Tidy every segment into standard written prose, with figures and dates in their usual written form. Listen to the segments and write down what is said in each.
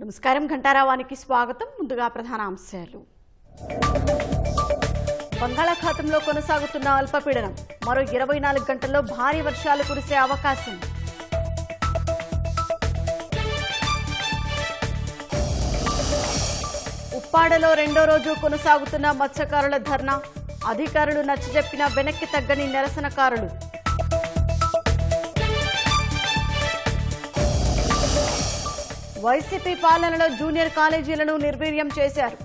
నమస్కారం. ఘంటారావానికి స్వాగతం. ముందుగా ప్రధాన అంశాలు. బంగాళాఖాతంలో కొనసాగుతున్న అల్పపీడనం. మరో 24 గంటల్లో భారీ వర్షాలు కురిసే అవకాశం. ఉప్పాడలో రెండో రోజు కొనసాగుతున్న మత్స్యకారుల ధర్నా. అధికారులు నచ్చజెప్పినా వెనక్కి తగ్గని నిరసనకారులు. వైసీపీ పాలనలో జూనియర్ కాలేజీలను నిర్వీర్యం చేశారు.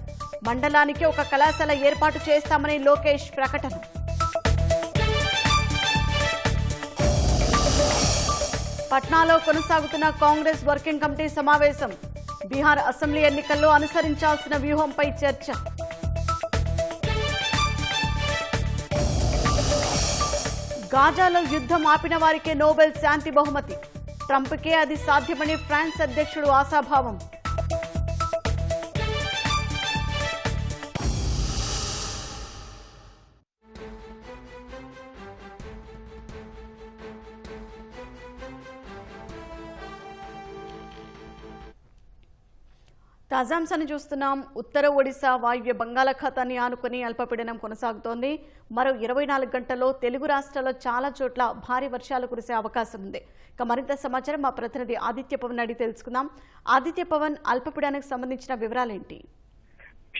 మండలానికి ఒక కళాశాల ఏర్పాటు చేస్తామని లోకేష్ ప్రకటన. పట్నాలో కొనసాగుతున్న కాంగ్రెస్ వర్కింగ్ కమిటీ సమావేశం. బీహార్ అసెంబ్లీ ఎన్నికల్లో అనుసరించాల్సిన వ్యూహంపై చర్చ. గాజాలో యుద్ధం ఆపిన వారికే నోబెల్ శాంతి బహుమతి. ట్రంప్కే అది సాధ్యమని ఫ్రాన్స్ అధ్యక్షుడు ఆశాభావం. తాజాంశాన్ని చూస్తున్నాం. ఉత్తర ఒడిశా వాయువ్య బంగాళాఖాతాన్ని ఆనుకుని అల్పపీడనం కొనసాగుతోంది. మరో 24 గంటల్లో తెలుగు రాష్ట్రాల్లో చాలా చోట్ల భారీ వర్షాలు కురిసే అవకాశం ఉంది. ఇక మరింత సమాచారం మా ప్రతినిధి ఆదిత్య పవన్ అడిగి తెలుసుకుందాం. ఆదిత్య పవన్, అల్పపీడనానికి సంబంధించిన వివరాలేంటి?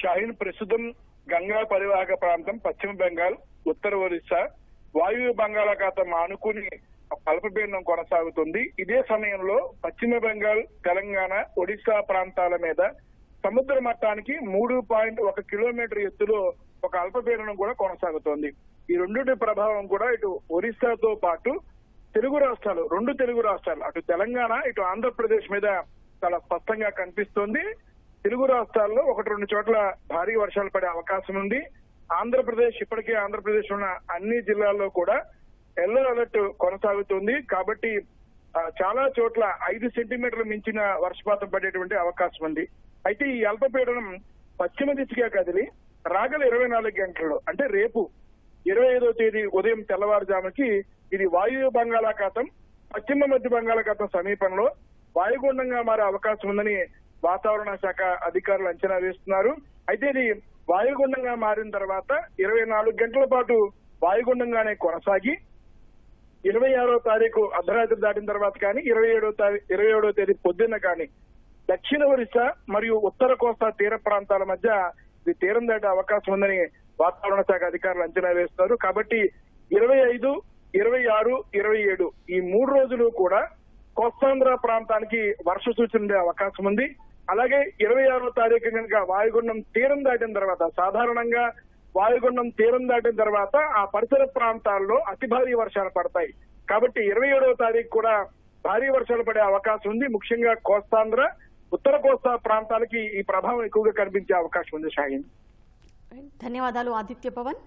షాహీన్, ప్రస్తుతం గంగా పరివాహక ప్రాంతం పశ్చిమ బెంగాల్, ఉత్తర ఒడిశా వాయువ్య బంగాళాఖాతం ఆనుకుని అల్పపీడనం కొనసాగుతుంది. ఇదే సమయంలో పశ్చిమ బెంగాల్, తెలంగాణ, ఒడిశా ప్రాంతాల మీద సముద్ర మట్టానికి 3.1 కిలోమీటర్ ఎత్తులో ఒక అల్పపీడనం కూడా కొనసాగుతోంది. ఈ రెండింటి ప్రభావం కూడా ఇటు ఒరిస్సాతో పాటు రెండు తెలుగు రాష్ట్రాలు అటు తెలంగాణ, ఇటు ఆంధ్రప్రదేశ్ మీద చాలా స్పష్టంగా కనిపిస్తోంది. తెలుగు రాష్ట్రాల్లో 1-2 చోట్ల భారీ వర్షాలు పడే అవకాశం ఉంది. ఇప్పటికే ఆంధ్రప్రదేశ్ ఉన్న అన్ని జిల్లాల్లో కూడా ఎల్లో అలర్ట్ కొనసాగుతుంది. కాబట్టి చాలా చోట్ల 5 సెంటీమీటర్లు మించిన వర్షపాతం పడేటువంటి అవకాశం ఉంది. అయితే ఈ అల్పపీడనం పశ్చిమ దిశగా కదిలి రాగల 24 గంటల్లో, అంటే రేపు 25వ తేదీ ఉదయం తెల్లవారుజాముకి ఇది వాయువ్య బంగాళాఖాతం, పశ్చిమ మధ్య బంగాళాఖాతం సమీపంలో వాయుగుండంగా మారే అవకాశం ఉందని వాతావరణ శాఖ అధికారులు అంచనా వేస్తున్నారు. అయితే ఇది వాయుగుండంగా మారిన తర్వాత 24 గంటల పాటు వాయుగుండంగానే కొనసాగి 26వ తారీఖు అర్ధరాత్రి దాటిన తర్వాత కానీ 27వ తేదీ పొద్దున్న కానీ దక్షిణ ఒరిస్సా మరియు ఉత్తర కోస్తా తీర ప్రాంతాల మధ్య ఇది తీరం దాటే అవకాశం ఉందని వాతావరణ శాఖ అధికారులు అంచనా వేస్తున్నారు. కాబట్టి 25, 26, 27 ఈ 3 రోజులు కూడా కోస్తాంధ్ర ప్రాంతానికి వర్ష సూచన ఉండే అవకాశం ఉంది. అలాగే 26వ తారీఖు కనుక వాయుగుండం తీరం దాటిన తర్వాత, సాధారణంగా వాయుగుండం తీరం దాటిన తర్వాత ఆ పరిసర ప్రాంతాల్లో అతి భారీ వర్షాలు పడతాయి. కాబట్టి 27వ తారీఖు కూడా భారీ వర్షాలు పడే అవకాశం ఉంది. ముఖ్యంగా కోస్తాంధ్ర, ఉత్తర కోస్తా ప్రాంతాలకి ఈ ప్రభావం ఎక్కువగా కనిపించే అవకాశం ఉంది. షాహీన్, ధన్యవాదాలు ఆదిత్య పవన్.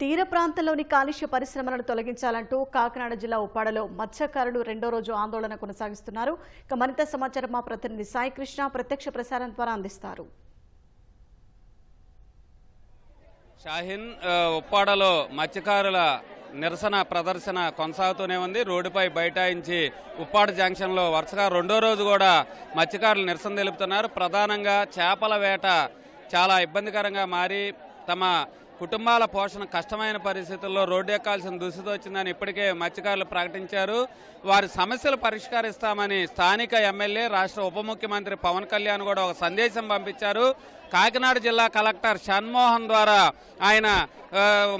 తీర ప్రాంతంలోని కాలుష్య పరిశ్రమలను తొలగించాలంటూ కాకినాడ జిల్లా ఉప్పాడలో మత్స్యకారులు రెండో రోజు ఆందోళన కొనసాగిస్తున్నారు. ఇక మరింత సమాచారం మా ప్రతినిధి సాయి కృష్ణ ప్రత్యక్ష ప్రసారం ద్వారా అందిస్తారు. షాహీన్, ఉప్పాడలో మత్స్యకారుల నిరసన ప్రదర్శన కొనసాగుతూనే ఉంది. రోడ్డుపై బైఠాయించి ఉప్పాడ జంక్షన్లో వరుసగా రెండో రోజు కూడా మత్స్యకారులు నిరసన తెలుపుతున్నారు. ప్రధానంగా చేపల వేట చాలా ఇబ్బందికరంగా మారి తమ కుటుంబాల పోషణ కష్టమైన పరిస్థితుల్లో రోడ్డు ఎక్కాల్సిన దుస్థితి వచ్చిందని ఇప్పటికే మత్స్యకారులు ప్రకటించారు. వారి సమస్యలు పరిష్కరిస్తామని స్థానిక ఎమ్మెల్యే, రాష్ట్ర ఉప ముఖ్యమంత్రి పవన్ కళ్యాణ్ కూడా ఒక సందేశం పంపించారు. కాకినాడ జిల్లా కలెక్టర్ షణ్మోహన్ ద్వారా ఆయన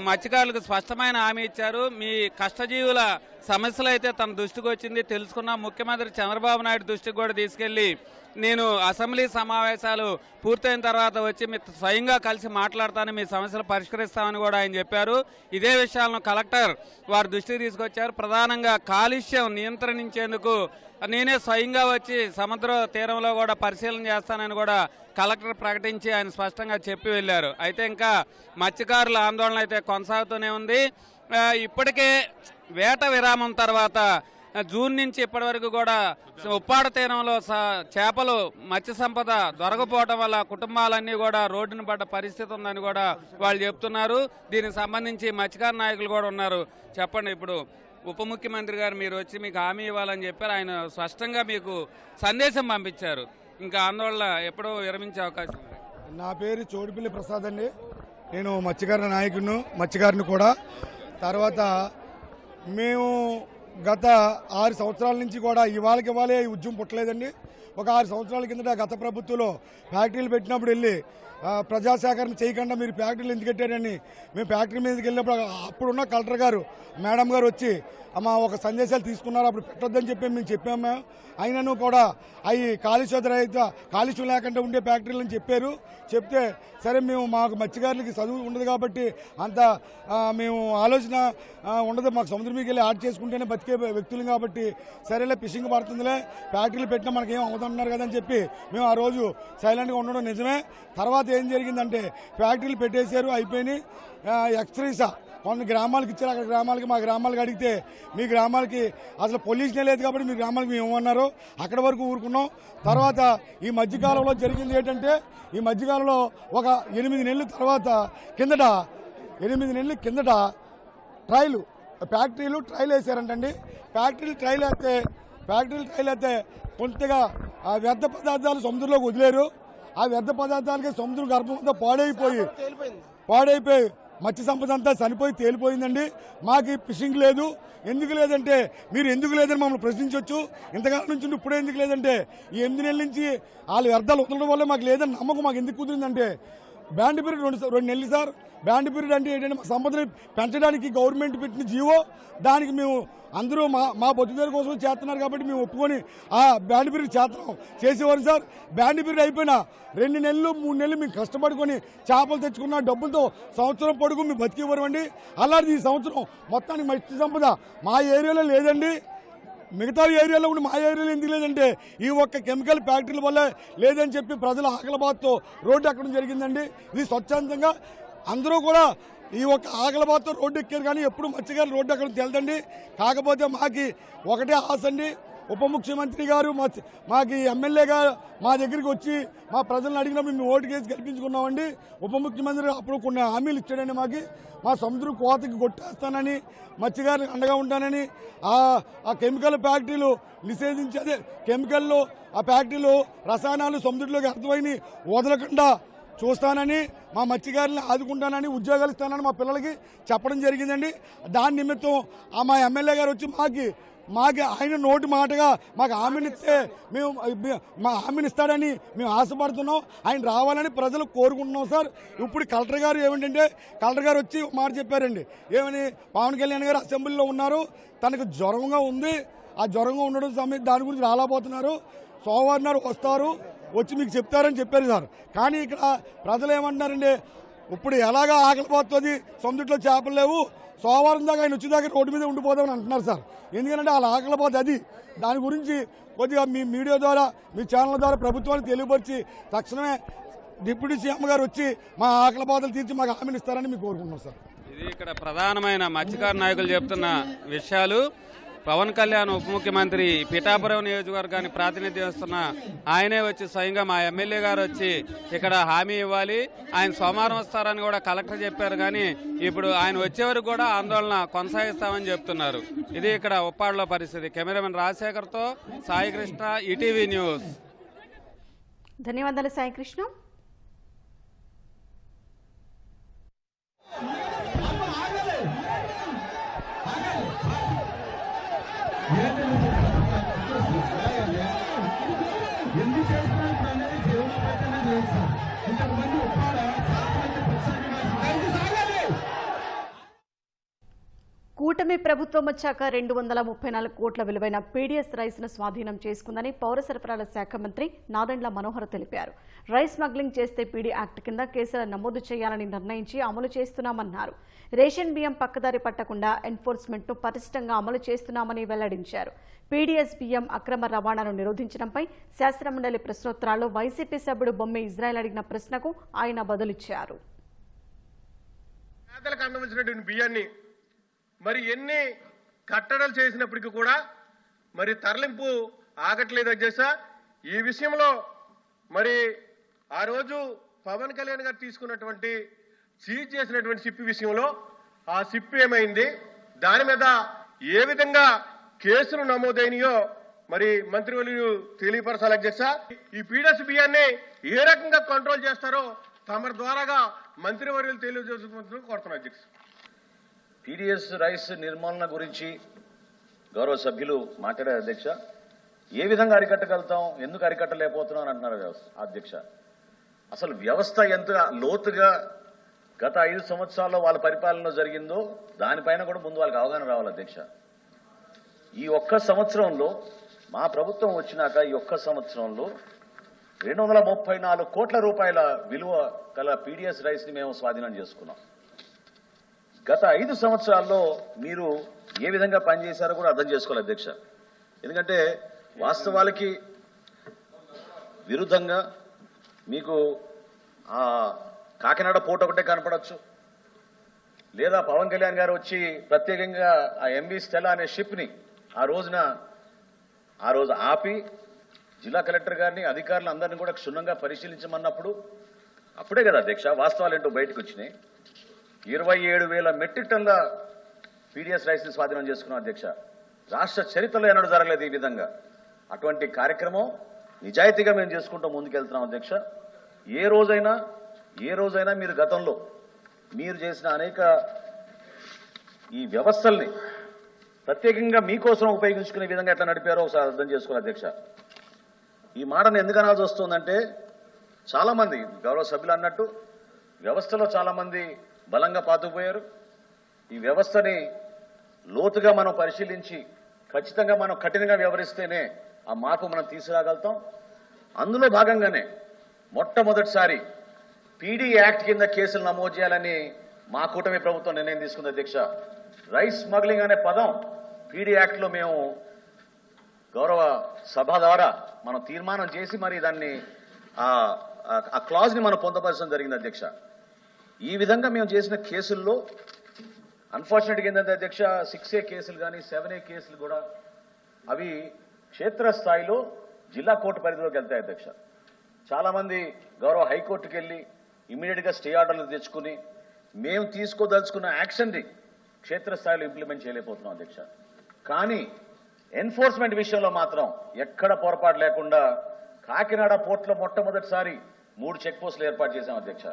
మత్స్యకారులకు స్పష్టమైన హామీ ఇచ్చారు. మీ కష్టజీవుల సమస్యలు అయితే తన దృష్టికి వచ్చింది, తెలుసుకున్న ముఖ్యమంత్రి చంద్రబాబు నాయుడు దృష్టికి కూడా తీసుకెళ్లి నేను అసెంబ్లీ సమావేశాలు పూర్తయిన తర్వాత వచ్చి మీ స్వయంగా కలిసి మాట్లాడతాను, మీ సమస్యలు పరిష్కరిస్తామని కూడా ఆయన చెప్పారు. ఇదే విషయాలను కలెక్టర్ వారి దృష్టికి తీసుకొచ్చారు. ప్రధానంగా కాలుష్యం నియంత్రించేందుకు నేనే స్వయంగా వచ్చి సముద్ర తీరంలో కూడా పరిశీలన చేస్తానని కూడా కలెక్టర్ ప్రకటించి ఆయన స్పష్టంగా చెప్పి వెళ్లారు. అయితే ఇంకా మత్స్యకారుల ఆందోళన అయితే కొనసాగుతూనే ఉంది. ఇప్పటికే వేట విరామం తర్వాత జూన్ నుంచి ఇప్పటి వరకు కూడా ఉప్పాడ తీరంలో చేపలు మత్స్య సంపద దొరకపోవడం వల్ల కుటుంబాలన్నీ కూడా రోడ్డున పడ్డ పరిస్థితి ఉందని కూడా వాళ్ళు చెప్తున్నారు. దీనికి సంబంధించి మత్స్యకార నాయకులు కూడా ఉన్నారు. చెప్పండి, ఇప్పుడు ఉప ముఖ్యమంత్రి గారు మీరు వచ్చి మీకు హామీ ఇవ్వాలని చెప్పారు. ఆయన స్పష్టంగా మీకు సందేశం పంపించారు. ఇంకా ఆందోళన ఎప్పుడో విరమించే అవకాశం ఉంది. నా పేరు చోడుపల్లి ప్రసాద్ అండి. నేను మత్స్యకారిని కూడా. తర్వాత మేము గత 6 సంవత్సరాల నుంచి కూడా ఇవాళే ఈ ఉద్యమం పుట్టలేదండి. ఒక 6 సంవత్సరాల కిందట గత ప్రభుత్వంలో ఫ్యాక్టరీలు పెట్టినప్పుడు వెళ్ళి ప్రజాసేకరణ చేయకుండా మీరు ఫ్యాక్టరీలు ఎందుకు పెట్టారని మేము ఫ్యాక్టరీ మీదకి వెళ్ళినప్పుడు అప్పుడున్న కలెక్టర్ గారు మేడం గారు వచ్చి మా ఒక సందేశాలు తీసుకున్నారు. అప్పుడు పెట్టొద్దని చెప్పి మేము చెప్పాము. అయినను కూడా అవి కాలుష్యం లేకుండా ఉండే ఫ్యాక్టరీలు అని చెప్పారు. చెప్తే సరే మేము మాకు మత్స్యకారులకి చదువు ఉండదు కాబట్టి అంత మేము ఆలోచన ఉండదు, మాకు సముద్రం మీదకి వెళ్ళి ఆర్ట్ చేసుకుంటేనే బతికే వ్యక్తులు కాబట్టి సరేలే ఫిషింగ్ పడుతుందిలే ఫ్యాక్టరీలు పెట్టినా మనకేం అవుతున్నారు కదని చెప్పి మేము ఆ రోజు సైలెంట్గా ఉండడం నిజమే. తర్వాత ఏం జరిగిందంటే ఫ్యాక్టరీలు పెట్టేశారు, అయిపోయినాయి. ఎక్స్ట్రీసా కొన్ని గ్రామాలకు ఇచ్చారు. అక్కడ గ్రామాలకి మా గ్రామాలకు అడిగితే మీ గ్రామాలకి అసలు పొల్యూషనే లేదు కాబట్టి మీ గ్రామాలకు మేము ఏమన్నారు అక్కడ వరకు ఊరుకున్నాం. తర్వాత ఈ మధ్యకాలంలో జరిగింది ఏంటంటే ఈ మధ్యకాలంలో ఒక 8 నెలల తర్వాత 8 నెలల కిందట ఫ్యాక్టరీలు ట్రైల్ వేసారంటండి. ఫ్యాక్టరీలు ట్రైల్ వేస్తే కొంతగా ఆ వ్యర్థ పదార్థాలు సముద్రంలోకి వదిలేరు. ఆ వ్యర్థ పదార్థాలకి సముద్రం గర్భం అంతా పాడైపోయి మత్స్య సంపద అంతా చనిపోయి తేలిపోయిందండి. మాకు ఫిషింగ్ లేదు. ఎందుకు లేదంటే మీరు ఎందుకు లేదని మమ్మల్ని ప్రశ్నించవచ్చు. ఇంతకాలం నుంచి ఇప్పుడు ఎందుకు లేదంటే ఈ 8 నెలల నుంచి వాళ్ళు వ్యర్థాలు వదలడం వల్ల మాకు లేదని నమ్మకం మాకు ఎందుకు కుదిరిందంటే బ్యాండ్ పీరియడ్ 2 నెలలు సార్. బ్యాండ్ పీరియడ్ అంటే ఏంటంటే మా సంపదని పెంచడానికి గవర్నమెంట్ పెట్టిన జీవో, దానికి మేము అందరూ మా బతుకుదేరు కోసం చేస్తున్నారు కాబట్టి మేము ఒప్పుకొని ఆ బ్యాండ్ పీరియడ్ చేసేవారు సార్. బ్యాండ్ పీరియడ్ అయిపోయినా 2 నెలలు 3 నెలలు మేము కష్టపడుకొని చేపలు తెచ్చుకున్న డబ్బులతో సంవత్సరం పొడుగు మేము బతికేవారు అండి. అలాంటి ఈ సంవత్సరం మొత్తానికి మత్స్య సంపద మా ఏరియాలో లేదండి. మిగతా ఏరియాలో కూడా మా ఏరియాలో ఎందుకు లేదంటే ఈ ఒక్క కెమికల్ ఫ్యాక్టరీల వల్ల లేదని చెప్పి ప్రజల ఆకలిబాతుతో రోడ్డు ఎక్కడం జరిగిందండి. ఇది స్వచ్ఛందంగా అందరూ కూడా ఈ ఒక్క ఆకలిబాతుతో రోడ్డు ఎక్కారు కానీ ఎప్పుడు మత్స్యకారులు రోడ్డు ఎక్కడం తెలదండి. కాకపోతే మాకు ఒకటే ఆశ అండి, ఉప ముఖ్యమంత్రి గారు మాకు ఎమ్మెల్యేగా మా దగ్గరికి వచ్చి మా ప్రజలను అడిగినప్పుడు మేము ఓటు కేసి గెలిపించుకున్నామండి. ఉప ముఖ్యమంత్రి అప్పుడు కొన్ని హామీలు ఇచ్చాడండి. మా సముద్రం కోతకి కొట్టేస్తానని, మత్స్యకారులకు అండగా ఉంటానని, ఆ కెమికల్ ఫ్యాక్టరీలు నిషేధించి అదే కెమికల్లో ఆ ఫ్యాక్టరీలు రసాయనాలు సముద్రంలోకి అర్థమైన వదలకుండా చూస్తానని, మా మత్స్యకారులను ఆదుకుంటానని, ఉద్యోగాలు ఇస్తానని మా పిల్లలకి చెప్పడం జరిగిందండి. దాని నిమిత్తం మా ఎమ్మెల్యే గారు వచ్చి మాకు ఆయన నోటి మాటగా మాకు హామీని ఇస్తే మేము మా హామీని ఇస్తాడని మేము ఆశపడుతున్నాం. ఆయన రావాలని ప్రజలు కోరుకుంటున్నాం సార్. ఇప్పుడు కలెక్టర్ గారు కలెక్టర్ గారు వచ్చి మాట చెప్పారండి. ఏమని, పవన్ కళ్యాణ్ గారు అసెంబ్లీలో ఉన్నారు, తనకు జ్వరంగా ఉంది, ఆ జ్వరంగా ఉండడం దాని గురించి రాలేకపోతున్నారు, సోమవారం నాడు వస్తారు, వచ్చి మీకు చెప్తారని చెప్పారు సార్. కానీ ఇక్కడ ప్రజలు ఏమంటున్నారండి, ఇప్పుడు ఎలాగా ఆకలిపోతుంది, సముద్రంలో చేపలు లేవు, సోమవారం దాకా ఆయన వచ్చేదాకా రోడ్డు మీద ఉండిపోదామని అంటున్నారు సార్. ఎందుకంటే వాళ్ళ ఆకలిపోతే అది దాని గురించి కొద్దిగా మీ మీడియా ద్వారా మీ ఛానల్ ద్వారా ప్రభుత్వానికి తెలియపరిచి తక్షణమే డిప్యూటీ సీఎం గారు వచ్చి మా ఆకలిపోతలు తీర్చి మాకు హామీని ఇస్తారని మీకు కోరుకుంటున్నాం సార్. ఇది ఇక్కడ ప్రధానమైన మత్స్యకార నాయకులు చెప్తున్న విషయాలు. పవన్ కళ్యాణ్ ఉప ముఖ్యమంత్రి పిఠాపురం నియోజకవర్గాన్ని ప్రాతినిధ్యం వస్తున్న ఆయనే వచ్చి స్వయంగా మా ఎమ్మెల్యే గారు వచ్చి ఇక్కడ హామీ ఇవ్వాలి, ఆయన సోమవారం వస్తారని కూడా కలెక్టర్ చెప్పారు. కానీ ఇప్పుడు ఆయన వచ్చే వరకు కూడా ఆందోళన కొనసాగిస్తామని చెప్తున్నారు. ఇది ఇక్కడ ఉప్పాడలో పరిస్థితి. కెమెరామెన్ రాజశేఖర్తో సాయికృష్ణ, ఈటీవీ న్యూస్. ధన్యవాదాలు సాయికృష్ణ. కూటమి ప్రభుత్వం వచ్చాక 234 కోట్ల విలువైన పీడీఎస్ రైస్ ను స్వాధీనం చేసుకుందని పౌర సరఫరాల శాఖ మంత్రి నాదెండ్ల మనోహర్ తెలిపారు. రైస్ స్మగ్లింగ్ చేస్తే పీడీ యాక్ట్ కింద కేసులు నమోదు చేయాలని నిర్ణయించి అమలు చేస్తున్నామన్నారు. రేషన్ బియ్యం పక్కదారి పట్టకుండా ఎన్ఫోర్స్మెంట్ ను పటిష్టంగా అమలు చేస్తున్నామని వెల్లడించారు. పీడీఎస్ బియ్యం అక్రమ రవాణాను నిరోధించడంపై శాసనమండలి ప్రశ్నోత్తరాల్లో వైసీపీ సభ్యుడు బొమ్మె ఇజ్రాయెల్ అడిగిన ప్రశ్నకు ఆయన బదులిచ్చారు. మరి ఎన్ని కట్టడలు చేసినప్పటికీ కూడా మరి తరలింపు ఆగట్లేదు అధ్యక్ష. ఈ విషయంలో మరి ఆ రోజు పవన్ కళ్యాణ్ గారు తీసుకున్నటువంటి సీజ్ చేసినటువంటి సిప్పి విషయంలో ఆ సిప్పి ఏమైంది, దాని మీద ఏ విధంగా కేసులు నమోదైనయో మరి మంత్రివర్యులు తెలియపరచాలి అధ్యక్ష. ఈ పీడస్ బియ్యాన్ని ఏ రకంగా కంట్రోల్ చేస్తారో తమ ద్వారాగా మంత్రివర్యులు తెలియజేసుకుంటూ కోరుతున్నారు అధ్యక్ష. పీడీఎస్ రైస్ నిర్మూలన గురించి గౌరవ సభ్యులు మాట్లాడారు అధ్యక్ష. ఏ విధంగా అరికట్టగలుగుతాం, ఎందుకు అరికట్టలేకపోతున్నాం అని అంటున్నారు అధ్యక్ష. అసలు వ్యవస్థ ఎంత లోతుగా గత 5 సంవత్సరాల్లో వాళ్ళ పరిపాలనలో జరిగిందో దానిపైన కూడా ముందు వాళ్ళకి అవగాహన రావాలి అధ్యక్ష. ఈ ఒక్క సంవత్సరంలో మా ప్రభుత్వం వచ్చినాక ఈ ఒక్క సంవత్సరంలో 234 కోట్ల రూపాయల విలువ గల పీడీఎస్ రైస్ని మేము స్వాధీనం చేసుకున్నాం. గత 5 సంవత్సరాల్లో మీరు ఏ విధంగా పనిచేశారో కూడా అర్థం చేసుకోవాలి అధ్యక్ష. ఎందుకంటే వాస్తవాలకి విరుద్ధంగా మీకు ఆ కాకినాడ పోర్ట్ ఒకటే కనపడవచ్చు, లేదా పవన్ కళ్యాణ్ గారు వచ్చి ప్రత్యేకంగా ఆ ఎంవి స్టెలా అనే షిప్ని ఆ రోజు ఆపి జిల్లా కలెక్టర్ గారిని అధికారులు అందరినీ కూడా క్షుణ్ణంగా పరిశీలించమన్నప్పుడు అప్పుడే కదా అధ్యక్ష వాస్తవాలు ఏంటో బయటకు వచ్చినాయి. 27,000 మెట్రిక్ టన్ల పీడీఎస్ రైస్ని స్వాధీనం చేసుకున్నాం అధ్యక్ష. రాష్ట్ర చరిత్రలో ఎన్నడూ జరగలేదు ఈ విధంగా. అటువంటి కార్యక్రమం నిజాయితీగా మేము చేసుకుంటూ ముందుకెళ్తున్నాం అధ్యక్ష. ఏ రోజైనా మీరు గతంలో మీరు చేసిన అనేక ఈ వ్యవస్థల్ని ప్రత్యేకంగా మీకోసం ఉపయోగించుకునే విధంగా ఎట్లా నడిపారో ఒకసారి అర్థం చేసుకోవాలి అధ్యక్ష. ఈ మాటను ఎందుకు అనాల్సి వస్తుందంటే చాలామంది గౌరవ సభ్యులు అన్నట్టు వ్యవస్థలో చాలామంది బలంగా పాతుకుపోయారు. ఈ వ్యవస్థని లోతుగా మనం పరిశీలించి ఖచ్చితంగా మనం కఠినంగా వ్యవహరిస్తేనే ఆ మార్పు మనం తీసుకురాగలుగుతాం. అందులో భాగంగానే మొట్టమొదటిసారి పీడీ యాక్ట్ కింద కేసులు నమోదు చేయాలని మా కూటమి ప్రభుత్వం నిర్ణయం తీసుకుంది అధ్యక్ష. రైస్ స్మగ్లింగ్ అనే పదం పీడీ యాక్ట్లో మేము గౌరవ సభ ద్వారా మనం తీర్మానం చేసి మరి దాన్ని ఆ క్లాజ్ని మనం పొందపరచడం జరిగింది అధ్యక్ష. ఈ విధంగా మేము చేసిన కేసుల్లో అన్ఫార్చునేట్గా ఏంటంటే అధ్యక్ష 6A కేసులు కానీ 7A కేసులు కూడా అవి క్షేత్రస్థాయిలో జిల్లా కోర్టు పరిధిలోకి వెళ్తాయి అధ్యక్ష. చాలామంది గౌరవ హైకోర్టుకి వెళ్ళి ఇమీడియట్గా స్టే ఆర్డర్లు తెచ్చుకుని మేము తీసుకోదలుచుకున్న యాక్షన్ని క్షేత్రస్థాయిలో ఇంప్లిమెంట్ చేయలేకపోతున్నాం అధ్యక్ష. కానీ ఎన్ఫోర్స్మెంట్ విషయంలో మాత్రం ఎక్కడ పొరపాటు లేకుండా కాకినాడ పోర్టులో మొట్టమొదటిసారి 3 చెక్ పోస్టులు ఏర్పాటు చేశాం అధ్యక్ష.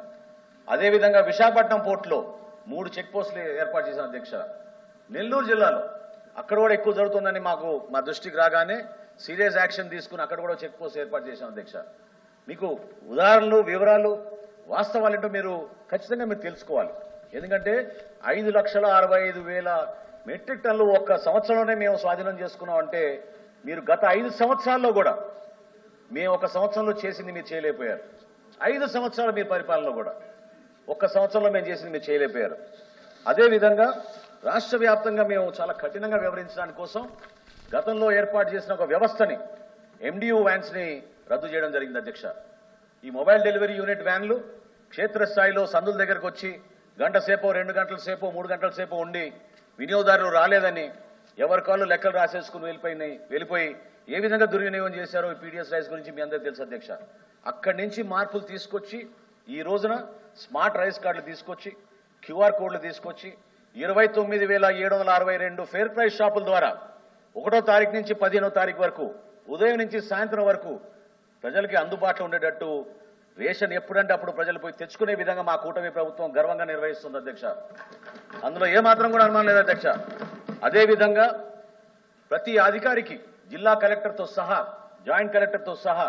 అదేవిధంగా విశాఖపట్నం పోర్టులో 3 చెక్ పోస్టులు ఏర్పాటు చేశాం అధ్యక్ష. నెల్లూరు జిల్లాలో అక్కడ కూడా ఎక్కువ జరుగుతుందని మా దృష్టికి రాగానే సీరియస్ యాక్షన్ తీసుకుని అక్కడ కూడా చెక్ పోస్ట్ ఏర్పాటు చేశాం అధ్యక్ష. మీకు ఉదాహరణలు, వివరాలు, వాస్తవాలు ఏంటో మీరు ఖచ్చితంగా మీరు తెలుసుకోవాలి. ఎందుకంటే 5,65,000 మెట్రిక్ టన్నులు ఒక్క సంవత్సరంలోనే మేము స్వాధీనం చేసుకున్నాం అంటే మీరు గత 5 సంవత్సరాల్లో కూడా మేము ఒక సంవత్సరంలో చేసింది మీరు చేయలేకపోయారు. 5 సంవత్సరాలు మీ పరిపాలనలో కూడా ఒక్క సంవత్సరంలో మేము చేసింది మీరు చేయలేకపోయారు. అదేవిధంగా రాష్ట్ర వ్యాప్తంగా మేము చాలా కఠినంగా వ్యవహరించడానికి కోసం గతంలో ఏర్పాటు చేసిన ఒక వ్యవస్థని MDU వ్యాన్స్ని రద్దు చేయడం జరిగింది అధ్యక్ష. ఈ మొబైల్ డెలివరీ యూనిట్ వ్యాన్లు క్షేత్రస్థాయిలో సందుల దగ్గరకు వచ్చి గంట సేపో 2 గంటల సేపో 3 గంటల సేపో ఉండి వినియోగదారులు రాలేదని ఎవరి కాళ్ళు లెక్కలు రాసేసుకుని వెళ్ళిపోయి ఏ విధంగా దుర్వినియోగం చేశారో ఈ పీడీఎస్ రైస్ గురించి మీ అందరికీ తెలుసు అధ్యక్ష. అక్కడి నుంచి మార్పులు తీసుకొచ్చి ఈ రోజున స్మార్ట్ రైస్ కార్డులు తీసుకొచ్చి QR కోడ్లు తీసుకొచ్చి 29,762 ఫేర్ ప్రైస్ షాపుల ద్వారా 1వ తారీఖు నుంచి 15వ తారీఖు వరకు ఉదయం నుంచి సాయంత్రం వరకు ప్రజలకి అందుబాటులో ఉండేటట్టు రేషన్ ఎప్పుడంటే అప్పుడు ప్రజలు పోయి తెచ్చుకునే విధంగా మా కూటమి ప్రభుత్వం గర్వంగా నిర్వహిస్తుంది అధ్యక్ష. అందులో ఏమాత్రం కూడా అనుమానం లేదు అధ్యక్ష. అదేవిధంగా ప్రతి అధికారికి జిల్లా కలెక్టర్తో సహా జాయింట్ కలెక్టర్తో సహా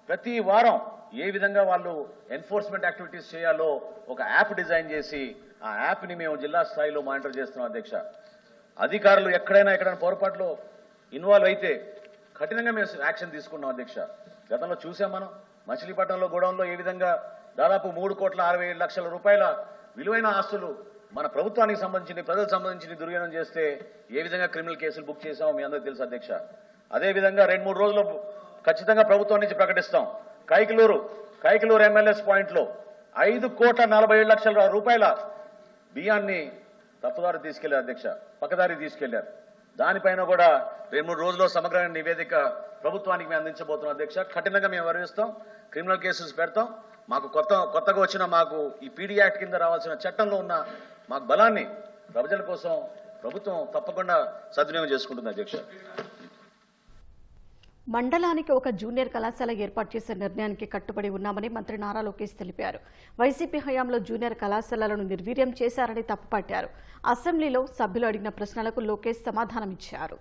ప్రతి వారం ఏ విధంగా వాళ్ళు ఎన్ఫోర్స్మెంట్ యాక్టివిటీస్ చేయాలో ఒక యాప్ డిజైన్ చేసి ఆ యాప్ని మేము జిల్లా స్థాయిలో మానిటర్ చేస్తున్నాం అధ్యక్ష. అధికారులు ఎక్కడైనా పొరపాట్లో ఇన్వాల్వ్ అయితే కఠినంగా మేము యాక్షన్ తీసుకున్నాం అధ్యక్ష. గతంలో చూసాం మనం మచిలీపట్నంలో గోడౌన్లో ఏ విధంగా దాదాపు 3,67,00,000 రూపాయల విలువైన ఆస్తులు మన ప్రభుత్వానికి సంబంధించి ప్రజలకు సంబంధించి దుర్వినియోగం చేస్తే ఏ విధంగా క్రిమినల్ కేసులు బుక్ చేశామో మీ అందరికీ తెలుసు అధ్యక్ష. అదేవిధంగా 2-3 రోజుల్లో ఖచ్చితంగా ప్రభుత్వం నుంచి ప్రకటిస్తాం. కైకలూరు MLS పాయింట్లో 5,47,00,000 రూపాయల బియ్యాన్ని తప్పుదారి తీసుకెళ్లారు అధ్యక్ష, పక్కదారి తీసుకెళ్లారు. దానిపైన కూడా 2-3 రోజుల్లో సమగ్రమైన నివేదిక ప్రభుత్వానికి మేము అందించబోతున్నాం అధ్యక్ష. కఠినంగా మేము వ్యవహరిస్తాం, క్రిమినల్ కేసెస్ పెడతాం. మాకు కొత్తగా వచ్చిన మాకు ఈ పీడీ యాక్ట్ కింద రావాల్సిన చట్టంలో ఉన్న మాకు బలాన్ని ప్రజల కోసం ప్రభుత్వం తప్పకుండా సద్వినియోగం చేసుకుంటుంది అధ్యక్ష. మండలానికి ఒక జూనియర్ కళాశాల ఏర్పాటు చేసే నిర్ణయానికి కట్టుబడి ఉన్నామని మంత్రి నారా లోకేష్ తెలిపారు. వైసీపీ హయాంలో జూనియర్ కళాశాలలను నిర్వీర్యం చేశారని తప్పుపట్టారు. అసెంబ్లీలో సభ్యులు అడిగిన ప్రశ్నలకు లోకేష్ సమాధానమిచ్చారు.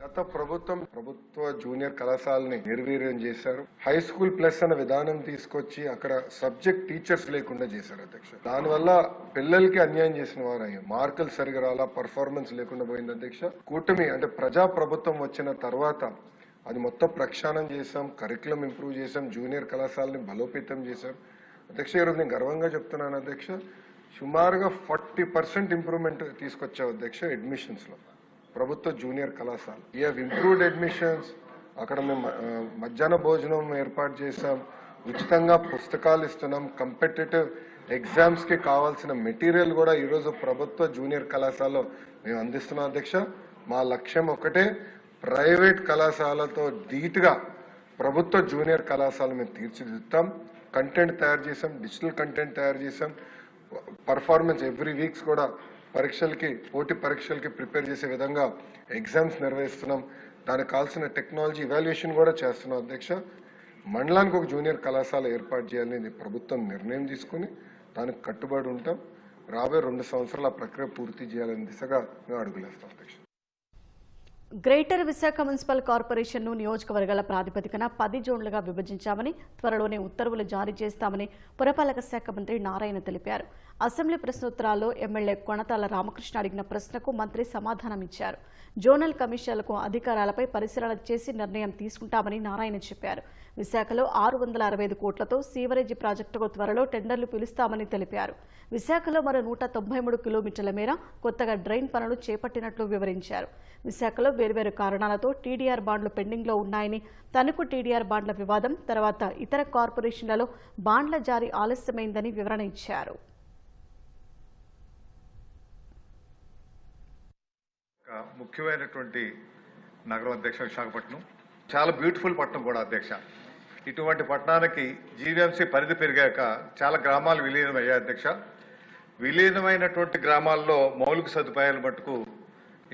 గత ప్రభుత్వ జూనియర్ కళాశాలని నిర్వీర్యం చేశారు. హై స్కూల్ ప్లస్ అన్న విధానం తీసుకొచ్చి అక్కడ సబ్జెక్ట్ టీచర్స్ లేకుండా చేశారు అధ్యక్ష. దానివల్ల పిల్లలకి అన్యాయం చేసిన వారు అయ్యారు. మార్కులు సరిగా రాలా, పర్ఫార్మెన్స్ లేకుండా పోయింది అధ్యక్ష. కూటమి అంటే ప్రజా ప్రభుత్వం వచ్చిన తర్వాత అది మొత్తం ప్రక్షాళన చేశాం, కరికులం ఇంప్రూవ్ చేశాం, జూనియర్ కళాశాలని బలోపేతం చేశాం అధ్యక్ష. ఈరోజు నేను గర్వంగా చెప్తున్నాను అధ్యక్ష, సుమారుగా 40% ఇంప్రూవ్మెంట్ తీసుకొచ్చాం అధ్యక్ష అడ్మిషన్స్ లో ప్రభుత్వ జూనియర్ కళాశాల. We have improved admissions. అక్కడ మేము మధ్యాహ్న భోజనం ఏర్పాటు చేశాం, ఉచితంగా పుస్తకాలు ఇస్తున్నాం, కంపిటేటివ్ ఎగ్జామ్స్ కి కావాల్సిన మెటీరియల్ కూడా ఈరోజు ప్రభుత్వ జూనియర్ కళాశాలలో మేము అందిస్తున్నాం అధ్యక్ష. మా లక్ష్యం ఒకటే, ప్రైవేట్ కళాశాలతో ధీటుగా ప్రభుత్వ జూనియర్ కళాశాల మేము తీర్చిదిద్దుతాం. కంటెంట్ తయారు చేసాం, డిజిటల్ కంటెంట్ తయారు చేసాం, పర్ఫార్మెన్స్ ఎవ్రీ వీక్స్ కూడా పోటీ పరీక్షలకి ప్రిపేర్ చేసే విధంగా ఎగ్జామ్స్ నిర్వహిస్తున్నాం. దానికి కావాల్సిన టెక్నాలజీ ఇవాల్యుయేషన్ కూడా చేస్తున్నాం అధ్యక్ష. మండలానికి ఒక జూనియర్ కళాశాల ఏర్పాటు చేయాలని ప్రభుత్వం నిర్ణయం తీసుకుని దానికి కట్టుబడి ఉంటాం. రాబోయే 2 సంవత్సరాల ప్రక్రియ పూర్తి చేయాలని దిశగా మేము అడుగులేస్తాం అధ్యక్ష. గ్రేటర్ విశాఖ మున్సిపల్ కార్పొరేషన్ను నియోజకవర్గాల ప్రాతిపదికన 10 జోన్లుగా విభజించామని, త్వరలోనే ఉత్తర్వులు జారీ చేస్తామని పురపాలక శాఖ మంత్రి నారాయణ తెలిపారు. అసెంబ్లీ ప్రశ్నోత్తరాల్లో ఎమ్మెల్యే కొణతాల రామకృష్ణ అడిగిన ప్రశ్నకు మంత్రి సమాధానమిచ్చారు. జోనల్ కమిషన్లకు అధికారాలపై పరిశీలన చేసి నిర్ణయం తీసుకుంటామని నారాయణ చెప్పారు. విశాఖలో 665 కోట్లతో సీవరేజీ ప్రాజెక్టుకు త్వరలో టెండర్లు పిలుస్తామని తెలిపారు. విశాఖలో మరో 193 కిలోమీటర్ల మేర కొత్తగా డ్రైన్ పనులు చేపట్టినట్లు వివరించారు. విశాఖలో వేర్వేరు కారణాలతో టీడీఆర్ బాండ్లు పెండింగ్లో ఉన్నాయని, తణుకు టీడీఆర్ బాండ్ల వివాదం తర్వాత ఇతర కార్పొరేషన్లలో బాండ్ల జారీ ఆలస్యమైందని వివరణ ఇచ్చారు. ముఖ్యమైనటువంటి నగరం అధ్యక్ష విశాఖపట్నం. చాలా బ్యూటిఫుల్ పట్టణం కూడా అధ్యక్ష. ఇటువంటి పట్టణానికి జీవీఎంసీ పరిధి పెరిగాక చాలా గ్రామాలు విలీనం అయ్యాయి అధ్యక్ష. విలీనమైనటువంటి గ్రామాల్లో మౌలిక సదుపాయాలు మటుకు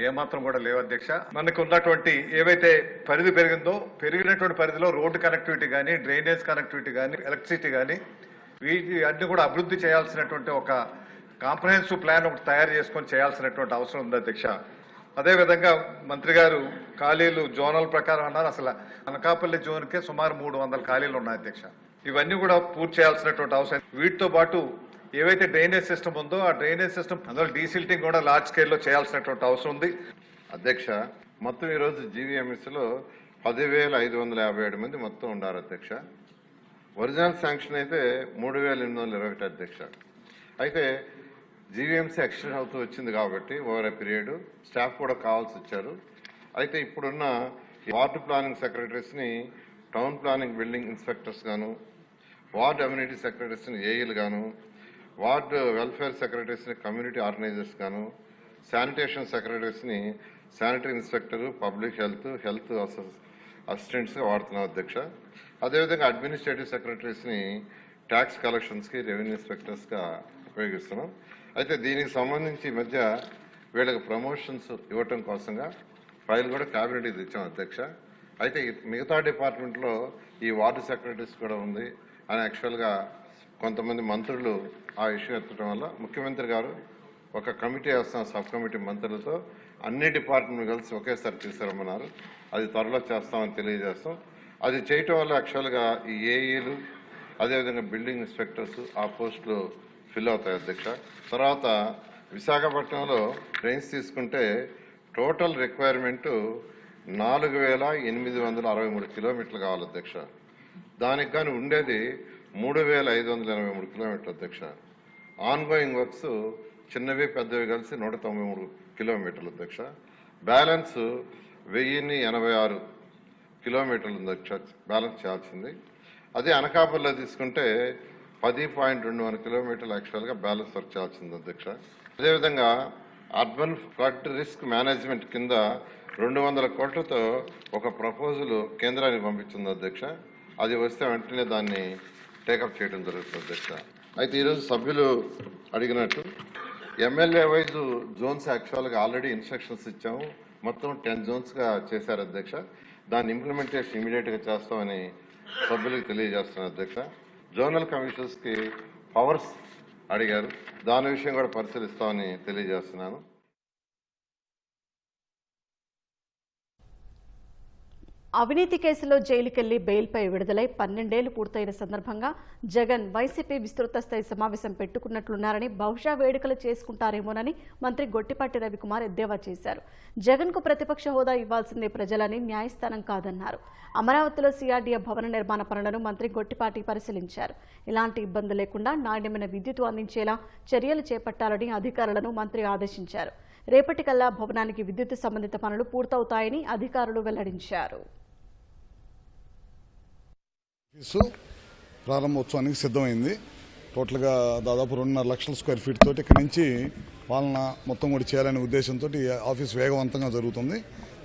ఏమాత్రం కూడా లేవు అధ్యక్ష. మనకు ఉన్నటువంటి ఏవైతే పరిధి పెరిగిందో, పెరిగినటువంటి పరిధిలో రోడ్డు కనెక్టివిటీ కానీ, డ్రైనేజ్ కనెక్టివిటీ కానీ, ఎలక్ట్రిసిటీ కానీ, వీటి అన్ని కూడా అభివృద్ధి చేయాల్సినటువంటి ఒక కాంప్రహెన్సివ్ ప్లాన్ ఒకటి తయారు చేసుకొని చేయాల్సినటువంటి అవసరం ఉంది అధ్యక్ష. అదేవిధంగా మంత్రి గారు ఖాళీలు జోనల్ ప్రకారం అన్నారు. అసలు అనకాపల్లి జోన్కే సుమారు 300 ఖాళీలు ఉన్నాయి అధ్యక్ష. ఇవన్నీ కూడా పూర్తి చేయాల్సినటువంటి అవసరం. వీటితో పాటు ఏవైతే డ్రైనేజ్ సిస్టమ్ ఉందో ఆ డ్రైనేజ్ సిస్టమ్ అందులో డీసిల్టింగ్ కూడా లార్జ్ స్కేల్లో చేయాల్సినటువంటి అవసరం ఉంది అధ్యక్ష. మొత్తం ఈరోజు జీవీఎంఎస్లో 10,557 మంది మొత్తం ఉన్నారు అధ్యక్ష. ఒరిజినల్ శాంక్షన్ అయితే 3,821 అధ్యక్ష. అయితే జీవీఎంసీ ఎక్స్టెండ్ అవుతూ వచ్చింది కాబట్టి ఓవర్ ఏ పీరియడ్ స్టాఫ్ కూడా కావాల్సి వచ్చారు. అయితే ఇప్పుడున్న వార్డు ప్లానింగ్ సెక్రటరీస్ని టౌన్ ప్లానింగ్ బిల్డింగ్ ఇన్స్పెక్టర్స్ గాను, వార్డు అమ్యూనిటీ సెక్రటరీస్ని ఏఈలు గాను, వార్డు వెల్ఫేర్ సెక్రటరీస్ని కమ్యూనిటీ ఆర్గనైజర్స్ గాను, శానిటేషన్ సెక్రటరీస్ని శానిటరీ ఇన్స్పెక్టర్, పబ్లిక్ హెల్త్ అసిస్టెంట్స్గా వాడుతున్నాం అధ్యక్ష. అదేవిధంగా అడ్మినిస్ట్రేటివ్ సెక్రటరీస్ని ట్యాక్స్ కలెక్షన్స్కి, రెవెన్యూ ఇన్స్పెక్టర్స్గా ఉపయోగిస్తున్నాం. అయితే దీనికి సంబంధించి ఈ మధ్య వీళ్ళకి ప్రమోషన్స్ ఇవ్వటం కోసంగా ఫైల్ కూడా క్యాబినెట్కి తెచ్చాం అధ్యక్ష. అయితే మిగతా డిపార్ట్మెంట్లో ఈ వార్డు సెక్రటరీస్ కూడా ఉంది అని యాక్చువల్గా కొంతమంది మంత్రులు ఆ ఇష్యూ ఎత్తడం వల్ల ముఖ్యమంత్రి గారు ఒక కమిటీ వేస్తాం, సబ్ కమిటీ మంత్రులతో అన్ని డిపార్ట్మెంట్ కలిసి ఒకేసారి తీసుకురమ్మన్నారు. అది త్వరలో చేస్తామని తెలియజేస్తాం. అది చేయటం వల్ల యాక్చువల్గా ఈ ఏఈలు అదేవిధంగా బిల్డింగ్ ఇన్స్పెక్టర్స్ ఆ పోస్టులు ఫిల్ అవుతాయి అధ్యక్ష. తర్వాత విశాఖపట్నంలో ట్రైన్స్ తీసుకుంటే టోటల్ రిక్వైర్మెంటు 4,863 కిలోమీటర్లు కావాలి అధ్యక్ష. దానికి కానీ ఉండేది 3,583 కిలోమీటర్లు అధ్యక్ష. ఆన్ గోయింగ్ వర్క్స్ చిన్నవి పెద్దవి కలిసి 193 కిలోమీటర్లు అధ్యక్ష. బ్యాలెన్స్ 1,086 కిలోమీటర్లు అధ్యక్ష బ్యాలెన్స్ చేయాల్సింది. అదే అనకాపల్లిలో తీసుకుంటే 10.21 కిలోమీటర్లు యాక్చువల్గా బ్యాలెన్స్ వర్క్ చేయాల్సింది అధ్యక్ష. అదేవిధంగా అర్బన్ ఫ్లడ్ రిస్క్ మేనేజ్మెంట్ కింద 200 కోట్లతో ఒక ప్రపోజల్ కేంద్రానికి పంపించింది అధ్యక్ష. అది వస్తే వెంటనే దాన్ని టేకప్ చేయడం జరుగుతుంది అధ్యక్ష. అయితే ఈరోజు సభ్యులు అడిగినట్టు ఎమ్మెల్యే వైజ్ జోన్స్ యాక్చువల్గా ఆల్రెడీ ఇన్స్ట్రక్షన్స్ ఇచ్చాము. మొత్తం 10 జోన్స్గా చేశారు అధ్యక్ష. దాని ఇంప్లిమెంటేషన్ ఇమీడియట్గా చేస్తామని సభ్యులకు తెలియజేస్తున్నాను అధ్యక్ష. జోనల్ కమిషన్స్కి పవర్స్ అడిగారు, దాని విషయం కూడా పరిశీలిస్తామని తెలియజేస్తున్నాను. అవినీతి కేసులో జైలుకెళ్లి బెయిల్పై విడుదలై 12 ఏళ్లు పూర్తయిన సందర్భంగా జగన్ వైసీపీ విస్తృత స్థాయి సమావేశం పెట్టుకున్నట్లున్నారని, బహుశా వేడుకలు చేసుకుంటారేమోనని మంత్రి గొట్టిపాటి రవికుమార్ ఎద్దేవా చేశారు. జగన్ కు ప్రతిపక్ష హోదా ఇవ్వాల్సిందే ప్రజలని, న్యాయస్థానం కాదన్నారు. అమరావతిలో సిఆర్డీఏ భవన నిర్మాణ పనులను మంత్రి గొట్టిపాటి పరిశీలించారు. ఎలాంటి ఇబ్బంది లేకుండా నాణ్యమైన విద్యుత్ అందించేలా చర్యలు చేపట్టాలని అధికారులను మంత్రి ఆదేశించారు. రేపటికల్లా భవనానికి విద్యుత్ సంబంధిత పనులు పూర్తవుతాయని అధికారులు వెల్లడించారు. ప్రారంభోత్సవానికి సిద్ధమైంది. టోటల్గా దాదాపు 2.5 లక్షల స్క్వేర్ ఫీట్ తోటి ఇక్కడి నుంచి పాలన మొత్తం కూడా చేయాలనే ఉద్దేశంతో ఈ ఆఫీస్ వేగవంతంగా జరుగుతుంది.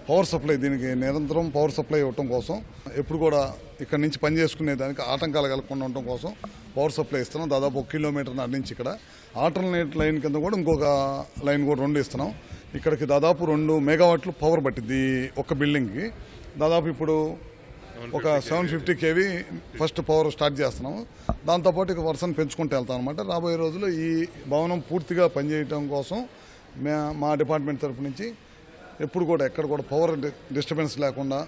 పవర్ సప్లై, దీనికి నిరంతరం పవర్ సప్లై ఇవ్వటం కోసం, ఎప్పుడు కూడా ఇక్కడి నుంచి పని చేసుకునే దానికి ఆటంకాలు కలగకుండా ఉండటం కోసం పవర్ సప్లై ఇస్తున్నాం. దాదాపు 1 కిలోమీటర్ నుంచి ఇక్కడ ఆల్టర్నేట్ లైన్ కింద కూడా ఇంకొక లైన్ కూడా 2 ఇస్తున్నాం. ఇక్కడికి దాదాపు 2 మెగావాట్లు పవర్ పట్టింది ఒక బిల్డింగ్కి. దాదాపు ఇప్పుడు ఒక 750 kV ఫస్ట్ పవర్ స్టార్ట్ చేస్తున్నాము. దాంతోపాటు ఇక వర్షాన్ని పెంచుకుంటూ వెళ్తాం అనమాట. రాబోయే రోజుల్లో ఈ భవనం పూర్తిగా పనిచేయడం కోసం మా డిపార్ట్మెంట్ తరఫు నుంచి ఎప్పుడు కూడా ఎక్కడ కూడా పవర్ డిస్టర్బెన్స్ లేకుండా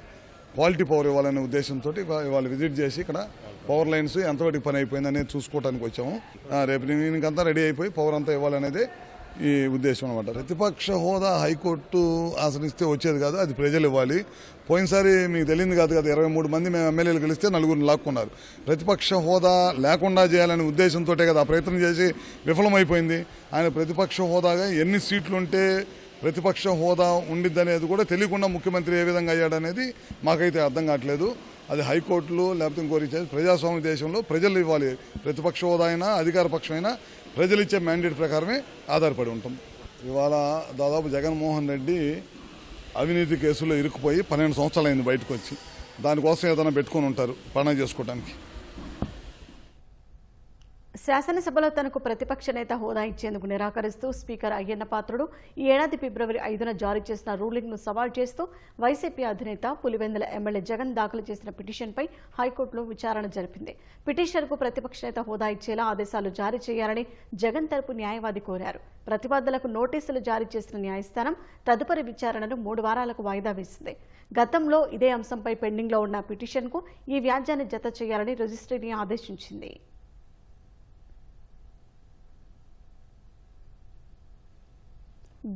క్వాలిటీ పవర్ ఇవ్వాలనే ఉద్దేశంతో ఇవాళ విజిట్ చేసి ఇక్కడ పవర్ లైన్స్ ఎంతవరకు పని అయిపోయింది అనేది చూసుకోవడానికి వచ్చాము. రేపు ఈవినింగ్ అంతా రెడీ అయిపోయి పవర్ అంతా ఇవ్వాలనేదే ఈ ఉద్దేశం అనమాట. ప్రతిపక్ష హోదా హైకోర్టు ఆశ్రయిస్తే వచ్చేది కాదు, అది ప్రజలు ఇవ్వాలి. పోయినసారి మీకు తెలియదు కాదు కదా, 23 మంది మేము ఎమ్మెల్యేలు గెలిస్తే 4 లాక్కున్నారు. ప్రతిపక్ష హోదా లేకుండా చేయాలనే ఉద్దేశంతో కదా ఆ ప్రయత్నం చేసి విఫలమైపోయింది. ఆయన ప్రతిపక్ష హోదాగా ఎన్ని సీట్లు ఉంటే ప్రతిపక్ష హోదా ఉండిద్దనేది కూడా తెలియకుండా ముఖ్యమంత్రి ఏ విధంగా అయ్యాడనేది మాకైతే అర్థం కావట్లేదు. అది హైకోర్టులు లేకపోతే ఇంకోటి ప్రజాస్వామ్య దేశంలో ప్రజలు ఇవ్వాలి. ప్రతిపక్ష హోదా అయినా అధికార పక్షం అయినా ప్రజలు ఇచ్చే మ్యాండేట్ ప్రకారమే ఆధారపడి ఉంటాం. ఇవాళ దాదాపు జగన్మోహన్ రెడ్డి అవినీతి కేసులో ఇరుక్కుపోయి 12 సంవత్సరాలు అయింది బయటకు వచ్చి. దానికోసం ఏదైనా పెట్టుకొని ఉంటారు పండగ చేసుకోవడానికి. శాసనసభలో తనకు ప్రతిపక్ష నేత హోదా ఇచ్చేందుకు నిరాకరిస్తూ స్పీకర్ అయ్యన్న పాత్రుడు ఈ ఏడాది ఫిబ్రవరి 5న జారీ చేసిన రూలింగ్ను సవాల్ చేస్తూ వైసీపీ అధినేత పులివెందుల ఎమ్మెల్యే జగన్ దాఖలు చేసిన పిటిషన్పై హైకోర్టులో విచారణ జరిపింది. పిటిషన్కు ప్రతిపక్ష నేత హోదా ఇచ్చేలా ఆదేశాలు జారీ చేయాలని జగన్ తరపు న్యాయవాది కోరారు. ప్రతిపాదనలకు నోటీసులు జారీ చేసిన న్యాయస్థానం తదుపరి విచారణను 3 వారాలకు వాయిదా వేసింది. గతంలో ఇదే అంశంపై పెండింగ్లో ఉన్న పిటిషన్కు ఈ వ్యాజ్యాన్ని జత చేయాలని రిజిస్ట్రీని ఆదేశించింది.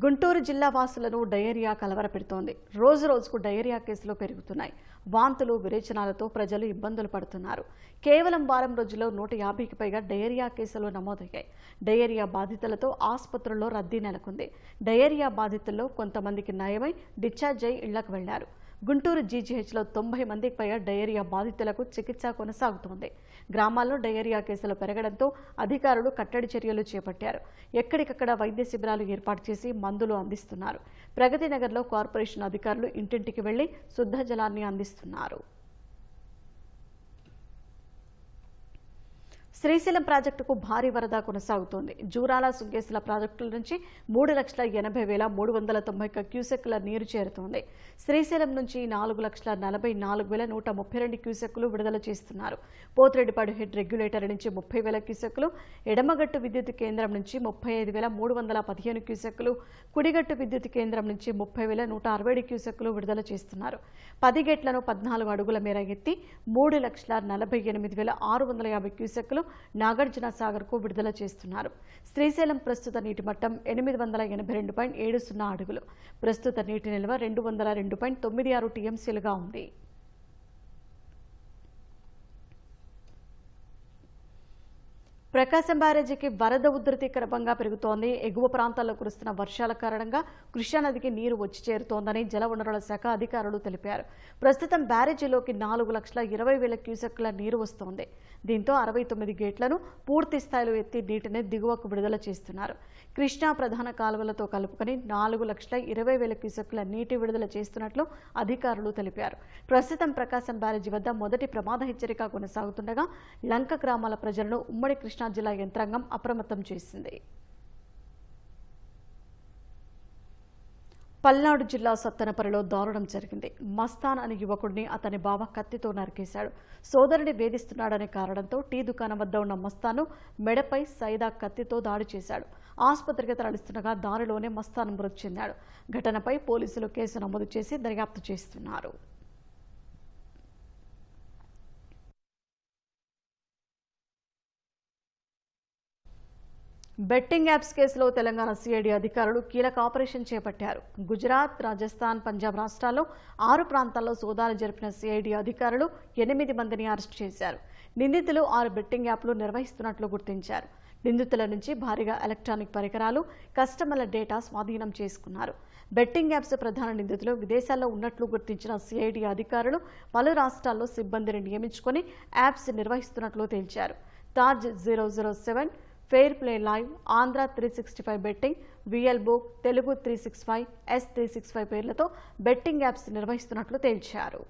గుంటూరు జిల్లా వాసులను డయేరియా కలవరపెడుతోంది. రోజు రోజుకు డయేరియా కేసులు పెరుగుతున్నాయి. వాంతులు, విరేచనాలతో ప్రజలు ఇబ్బందులు పడుతున్నారు. కేవలం వారం రోజుల్లో 150కి పైగా డయేరియా కేసులు నమోదయ్యాయి. డయేరియా బాధితులతో ఆసుపత్రుల్లో రద్దీ నెలకొంది. డయేరియా బాధితుల్లో కొంతమందికి నయమై డిశ్చార్జ్ అయి ఇళ్లకు వెళ్లారు. గుంటూరు జీజీహెచ్లో 90 మందికి పైగా డయేరియా బాధితులకు చికిత్స కొనసాగుతోంది. గ్రామాల్లో డయేరియా కేసులు పెరగడంతో అధికారులు కట్టడి చర్యలు చేపట్టారు. ఎక్కడికక్కడ వైద్య శిబిరాలు ఏర్పాటు చేసి మందులు అందిస్తున్నారు. ప్రగతి నగర్లో కార్పొరేషన్ అధికారులు ఇంటింటికి వెళ్లి శుద్ధ జలాన్ని అందిస్తున్నారు. శ్రీశైలం ప్రాజెక్టుకు భారీ వరద కొనసాగుతోంది. జూరాల, సుంకేసుల ప్రాజెక్టుల నుంచి 3,80,390 క్యూసెక్కుల నీరు చేరుతోంది. శ్రీశైలం నుంచి 4,44,132 క్యూసెక్కులు విడుదల చేస్తున్నారు. పోతిరెడ్డిపాడు హెడ్ రెగ్యులేటర్ నుంచి 30,000 క్యూసెక్కులు, ఎడమగట్టు విద్యుత్ కేంద్రం నుంచి 35,315 క్యూసెక్కులు, కుడిగట్టు విద్యుత్ కేంద్రం నుంచి 30,167 క్యూసెక్కులు విడుదల చేస్తున్నారు. 10 గేట్లను 14 అడుగుల మేర ఎత్తి 3,48,650 క్యూసెక్కులు నాగార్జున సాగర్ కు విడుదల చేస్తున్నారు. శ్రీశైలం ప్రస్తుత నీటి మట్టం 882.70 అడుగులు. ప్రస్తుత నీటి నిల్వ 202.96 టీఎంసీలుగా ఉంది. ప్రకాశం బ్యారేజీకి వరద ఉధృతి క్రమంగా పెరుగుతోంది. ఎగువ ప్రాంతాల్లో కురుస్తున్న వర్షాల కారణంగా కృష్ణానదికి నీరు వచ్చి చేరుతోందని జలవనరుల శాఖ అధికారులు తెలిపారు. ప్రస్తుతం బ్యారేజీలోకి 4,20,000 క్యూసెక్కుల నీరు వస్తోంది. దీంతో 69 గేట్లను పూర్తి స్థాయిలో ఎత్తి నీటిని దిగువకు విడుదల చేస్తున్నారు. కృష్ణా ప్రధాన కాలువలతో కలుపుకొని 4,20,000 క్యూసెక్కుల నీటి విడుదల చేస్తున్నట్లు అధికారులు తెలిపారు. ప్రస్తుతం ప్రకాశం బ్యారేజీ వద్ద మొదటి ప్రమాద హెచ్చరిక కొనసాగుతుండగా లంక గ్రామాల ప్రజలను ఉమ్మడి కృష్ణా జిల్లా యంత్రాంగం అప్రమత్తం చేసింది. పల్నాడు జిల్లా సత్తెనపల్లిలో దారుణం జరిగింది. మస్తాన్ అనే యువకుడిని అతని బావ కత్తితో నరికేశాడు. సోదరుని వేధిస్తున్నాడనే కారణంతో టీ దుకాణం వద్ద ఉన్న మస్తాను మెడపై సైదా కత్తితో దాడి చేశాడు. ఆసుపత్రికి తరలిస్తుండగా దారిలోనే మస్తాన్ మృతి చెందాడు. ఘటనపై పోలీసులు కేసు నమోదు చేసి దర్యాప్తు చేస్తున్నారు. బెట్టింగ్ యాప్స్ కేసులో తెలంగాణ సిఐడి అధికారులు కీలక ఆపరేషన్ చేపట్టారు. గుజరాత్, రాజస్థాన్, పంజాబ్ రాష్ట్రాల్లో 6 ప్రాంతాల్లో సోదాలు జరిపిన సిఐడి అధికారులు 8 మందిని అరెస్టు చేశారు. నిందితులు 6 బెట్టింగ్ యాప్లు నిర్వహిస్తున్నట్లు గుర్తించారు. నిందితుల నుంచి భారీగా ఎలక్ట్రానిక్ పరికరాలు, కస్టమర్ల డేటా స్వాధీనం చేసుకున్నారు. బెట్టింగ్ యాప్స్ ప్రధాన నిందితులు విదేశాల్లో ఉన్నట్లు గుర్తించిన సిఐడి అధికారులు పలు రాష్ట్రాల్లో సిబ్బందిని నియమించుకొని యాప్స్ నిర్వహిస్తున్నట్లు తేల్చారు. Taj 007, fair play live, Andhra 365 betting, VL book, Telugu 365, S365 పేర్లతో బెట్టింగ్ యాప్స్ నిర్వహిస్తున్నట్లు తేల్చారు.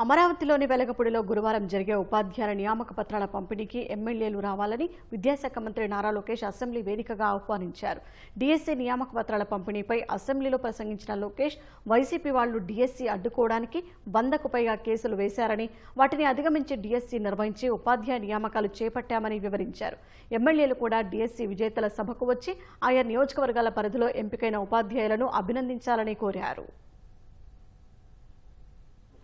అమరావతిలోని వెలగపూడిలో గురువారం జరిగే ఉపాధ్యాయుల నియామక పత్రాల పంపిణీకి ఎమ్మెల్యేలు రావాలని విద్యాశాఖ మంత్రి నారా లోకేష్ అసెంబ్లీ వేదికగా ఆహ్వానించారు. డీఎస్సీ నియామక పత్రాల పంపిణీపై అసెంబ్లీలో ప్రసంగించిన లోకేష్ వైసీపీ వాళ్లు డీఎస్సీ అడ్డుకోవడానికి 100కు పైగా కేసులు వేశారని, వాటిని అధిగమించి డీఎస్సీ నిర్వహించి ఉపాధ్యాయ నియామకాలు చేపట్టామని వివరించారు. ఎమ్మెల్యేలు కూడా డీఎస్సీ విజేతల సభకు వచ్చి ఆయా నియోజకవర్గాల పరిధిలో ఎంపికైన ఉపాధ్యాయులను అభినందించాలని కోరారు.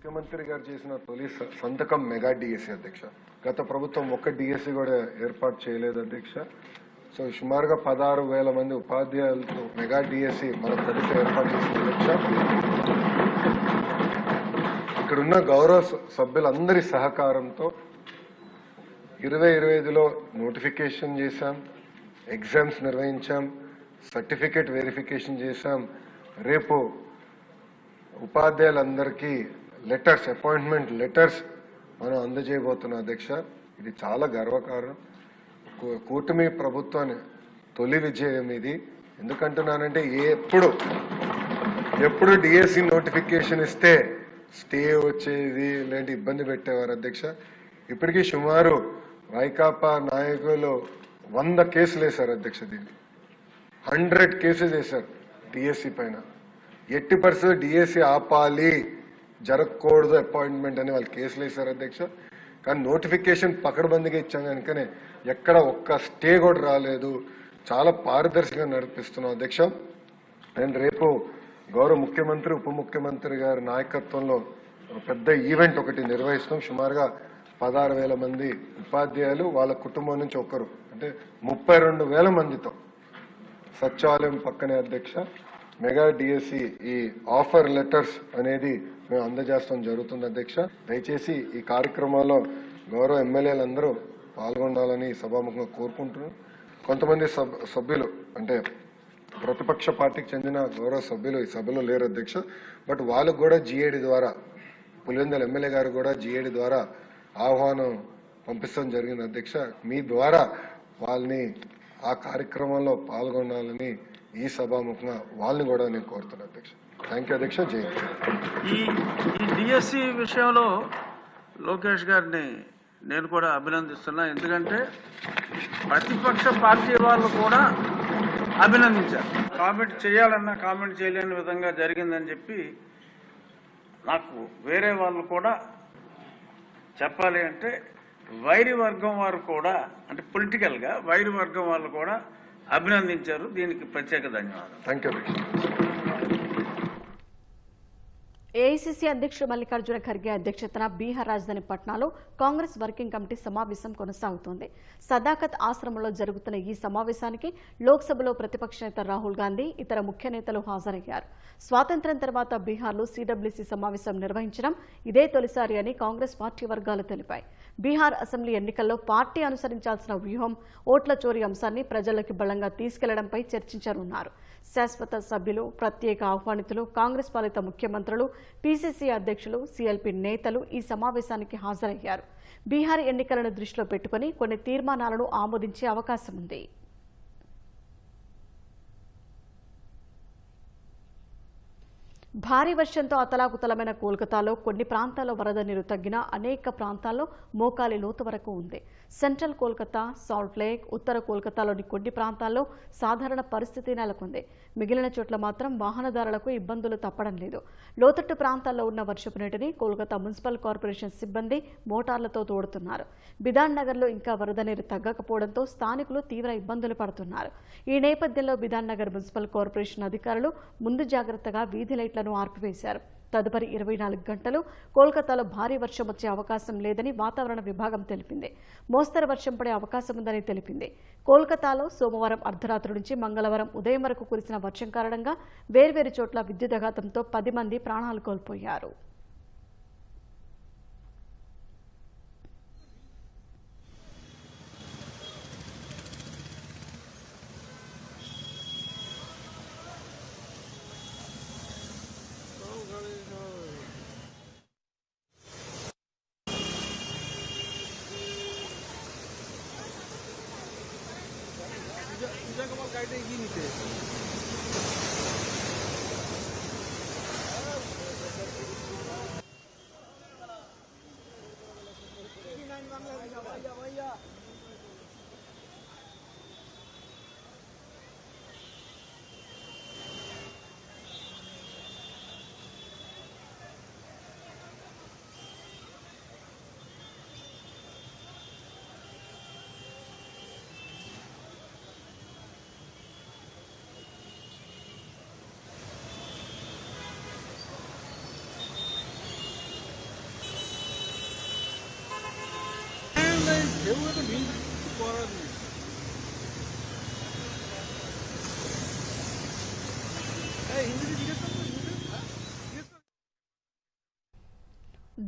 ముఖ్యమంత్రి గారు చేసిన తొలి సంతకం మెగా డిఎస్సీ అధ్యక్ష. గత ప్రభుత్వం ఒక్క డిఎస్సీ కూడా ఏర్పాటు చేయలేదు అధ్యక్ష. సో సుమారుగా 16,000 మంది ఉపాధ్యాయులతో మెగా డిఎస్సీ మన ప్రభుత్వం ఏర్పాటు చేసింది అధ్యక్ష. ఇక్కడున్న గౌరవ సభ్యులందరి సహకారంతో 2025లో నోటిఫికేషన్ చేశాం, ఎగ్జామ్స్ నిర్వహించాం, సర్టిఫికేట్ వెరిఫికేషన్ చేశాం. రేపు ఉపాధ్యాయులందరికీ లెటర్స్, అపాయింట్మెంట్ లెటర్స్ మనం అందజేయబోతున్నాం అధ్యక్ష. ఇది చాలా గర్వకారణం. కూటమి ప్రభుత్వాన్ని తొలి విజయం ఇది. ఎందుకంటున్నానంటే ఎప్పుడు డిఎస్సి నోటిఫికేషన్ ఇస్తే స్టే వచ్చేది, ఇలాంటి ఇబ్బంది పెట్టేవారు అధ్యక్ష. ఇప్పటికీ సుమారు వైకాపా నాయకులు 100 కేసులు వేశారు అధ్యక్ష. దీన్ని 100 కేసెస్ వేశారు డిఎస్సి పైన. ఎట్టి పరిస్థితుల్లో డిఎస్సి ఆపాలి, జరగకూడదు అపాయింట్మెంట్ అని వాళ్ళు కేసులు వేశారు అధ్యక్ష. కానీ నోటిఫికేషన్ పకడ్బందీగా ఇచ్చాం కనుకనే ఎక్కడ ఒక్క స్టే కూడా రాలేదు. చాలా పారదర్శకంగా నడిపిస్తున్నాం అధ్యక్ష. అండ్ రేపు గౌరవ ముఖ్యమంత్రి, ఉప ముఖ్యమంత్రి గారి నాయకత్వంలో పెద్ద ఈవెంట్ ఒకటి నిర్వహిస్తాం. సుమారుగా 16,000 మంది ఉపాధ్యాయులు, వాళ్ళ కుటుంబం నుంచి ఒకరు, అంటే 32,000 మందితో సచివాలయం పక్కనే అధ్యక్ష మెగా డిఎస్సి ఈ ఆఫర్ లెటర్స్ అనేది మేము అందజేస్తాం జరుగుతుంది అధ్యక్ష. దయచేసి ఈ కార్యక్రమాల్లో గౌరవ ఎమ్మెల్యేలందరూ పాల్గొనాలని సభాముఖంగా కోరుకుంటున్నాం. కొంతమంది సభ్యులు అంటే ప్రతిపక్ష పార్టీకి చెందిన గౌరవ సభ్యులు ఈ సభలో లేరు అధ్యక్ష. బట్ వాళ్ళకు కూడా జిఏడి ద్వారా, పులివెందుల ఎమ్మెల్యే గారు కూడా జిఏడి ద్వారా ఆహ్వానం పంపించడం జరిగింది అధ్యక్ష. మీ ద్వారా వాళ్ళని ఆ కార్యక్రమంలో పాల్గొనాలని ఈ సభాముఖంగా వాళ్ళని కూడా నేను కోరుతున్నాను అధ్యక్ష. థ్యాంక్ యూ అధ్యక్ష. జై ఈ డిఎస్సి విషయంలో లోకేష్ గారిని నేను కూడా అభినందిస్తున్నా. ఎందుకంటే ప్రతిపక్ష పార్టీ వాళ్ళు కూడా అభినందించారు. కామెంట్ చేయాలన్నా కామెంట్ చేయలేని విధంగా జరిగిందని చెప్పి నాకు వేరే వాళ్ళు కూడా చెప్పాలి అంటే వైరి వర్గం వారు కూడా, అంటే పొలిటికల్గా వైరి వర్గం వాళ్ళు కూడా అభినందించారు. దీనికి ప్రత్యేక ధన్యవాదాలు. Thank you. ఏఐసీసీ అధ్యక్షుడు మల్లికార్జున ఖర్గే అధ్యక్షతన బీహార్ రాజధాని పట్నాలో కాంగ్రెస్ వర్కింగ్ కమిటీ సమావేశం కొనసాగుతోంది. సదాకత్ ఆశ్రమంలో జరుగుతున్న ఈ సమావేశానికి లోక్సభలో ప్రతిపక్ష నేత రాహుల్ గాంధీ, ఇతర ముఖ్య నేతలు హాజరయ్యారు. స్వాతంత్ర్యం తర్వాత బీహార్లో సీడబ్ల్యూసీ సమావేశం నిర్వహించడం ఇదే తొలిసారి అని కాంగ్రెస్ పార్టీ వర్గాలు తెలిపాయి. బీహార్ అసెంబ్లీ ఎన్నికల్లో పార్టీ అనుసరించాల్సిన వ్యూహం, ఓట్ల చోరీ అంశాన్ని ప్రజల్లోకి బలంగా తీసుకెళ్లడంపై చర్చించనున్నారు. శాశ్వత సభ్యులు, ప్రత్యేక ఆహ్వానితులు, కాంగ్రెస్ పాలిత ముఖ్యమంత్రులు, పీసీసీ అధ్యక్షులు, సీఎల్పీ నేతలు ఈ సమావేశానికి హాజరయ్యారు. బీహార్ ఎన్నికలను దృష్టిలో పెట్టుకుని కొన్ని తీర్మానాలను ఆమోదించే అవకాశం ఉంది. భారీ వర్షంతో అతలాకుతలమైన కోల్కతాలో కొన్ని ప్రాంతాల్లో వరద నీరు తగ్గినా అనేక ప్రాంతాల్లో మోకాలి లోతు వరకు ఉంది. సెంట్రల్ కోల్కతా, సాల్ట్ లేక్, ఉత్తర కోల్కతాలోని కొన్ని ప్రాంతాల్లో సాధారణ పరిస్థితి నెలకొంది. మిగిలిన చోట్ల మాత్రం వాహనదారులకు ఇబ్బందులు తప్పడం లేదు. లోతట్టు ప్రాంతాల్లో ఉన్న వర్షపు నీటిని కోల్కతా మున్సిపల్ కార్పొరేషన్ సిబ్బంది మోటార్లతో తోడుతున్నారు. బిధాన్ నగర్లో ఇంకా వరద నీరు తగ్గకపోవడంతో స్థానికులు తీవ్ర ఇబ్బందులు పడుతున్నారు. ఈ నేపథ్యంలో బిధాన్ నగర్ మున్సిపల్ కార్పొరేషన్ అధికారులు ముందు జాగ్రత్తగా వీధి లైట్లను ఆర్పివేశారు. తదుపరి 24 గంటలు కోల్కతాలో భారీ వర్షం వచ్చే అవకాశం లేదని వాతావరణ విభాగం తెలిపింది. మోస్తరు వర్షం పడే అవకాశం ఉందని తెలిపింది. కోల్కతాలో సోమవారం అర్ధరాత్రి నుంచి మంగళవారం ఉదయం వరకు కురిసిన వర్షం కారణంగా వేర్వేరు చోట్ల విద్యుదాఘాతంతో 10 మంది ప్రాణాలు కోల్పోయారు.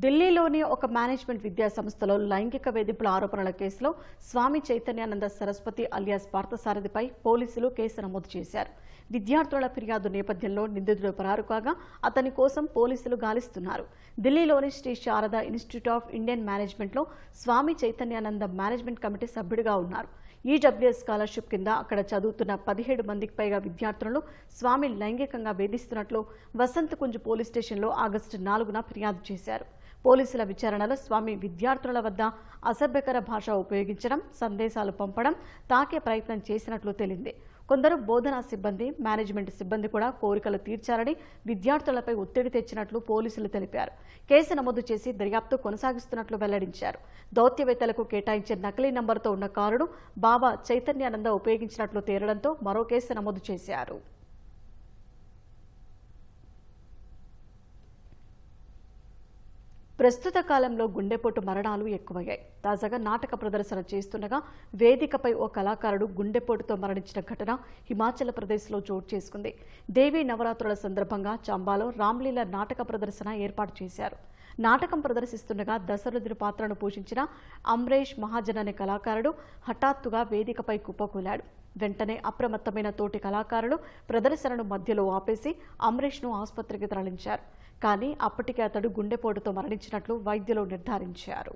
ఢిల్లీలోని ఒక మేనేజ్మెంట్ విద్యా సంస్థలో లైంగిక వేధింపుల ఆరోపణల కేసులో స్వామి చైతన్యానంద సరస్వతి అలియాస్ పార్థసారథిపై పోలీసులు కేసు నమోదు చేశారు. విద్యార్థుల ఫిర్యాదు నేపథ్యంలో నిందితుడు పరారు కాగా అతని కోసం పోలీసులు గాలిస్తున్నారు. ఢిల్లీలోని Shri Sharada Institute of Indian మేనేజ్మెంట్లో స్వామి చైతన్యానంద మేనేజ్మెంట్ కమిటీ సభ్యుడిగా ఉన్నారు. ఈడబ్ల్యూఎస్ స్కాలర్షిప్ కింద అక్కడ చదువుతున్న 17 మందికి పైగా విద్యార్థులను స్వామి లైంగికంగా వేధిస్తున్నట్లు వసంత్ కుంజ్ పోలీస్ స్టేషన్లో ఆగస్టు 4న ఫిర్యాదు చేశారు. పోలీసుల విచారణలో స్వామి విద్యార్థుల వద్ద అసభ్యకర భాష ఉపయోగించడం, సందేశాలు పంపడం, తాకే ప్రయత్నం చేసినట్లు తేలింది. కొందరు బోధనా సిబ్బంది, మేనేజ్మెంట్ సిబ్బంది కూడా కోరికలు తీర్చారని విద్యార్థులపై ఒత్తిడి తెచ్చినట్లు పోలీసులు తెలిపారు. కేసు నమోదు చేసి దర్యాప్తు కొనసాగిస్తున్నట్లు వెల్లడించారు. దౌత్యవేత్తలకు కేటాయించే నకిలీ నంబర్తో ఉన్న కారును బాబా చైతన్యానంద ఉపయోగించినట్లు తేలడంతో మరో కేసు నమోదు చేశారు. ప్రస్తుత కాలంలో గుండెపోటు మరణాలు ఎక్కువయ్యాయి. తాజాగా నాటక ప్రదర్శన చేస్తుండగా వేదికపై ఓ కళాకారుడు గుండెపోటుతో మరణించిన ఘటన హిమాచల్ ప్రదేశ్లో చోటు చేసుకుంది. దేవీ నవరాత్రుల సందర్భంగా చంబాలో రామ్లీల నాటక ప్రదర్శన ఏర్పాటు చేశారు. నాటకం ప్రదర్శిస్తుండగా దశరథుడి పాత్రను పోషించిన అమ్రేష్ మహాజన్ అనే కళాకారుడు హఠాత్తుగా వేదికపై కుప్పకూలాడు. వెంటనే అప్రమత్తమైన తోటి కళాకారులు ప్రదర్శనను మధ్యలో ఆపేసి అమ్రేష్ను ఆసుపత్రికి తరలించారు. కానీ అప్పటికే అతడు గుండెపోటుతో మరణించినట్లు వైద్యులు నిర్ధారించారు.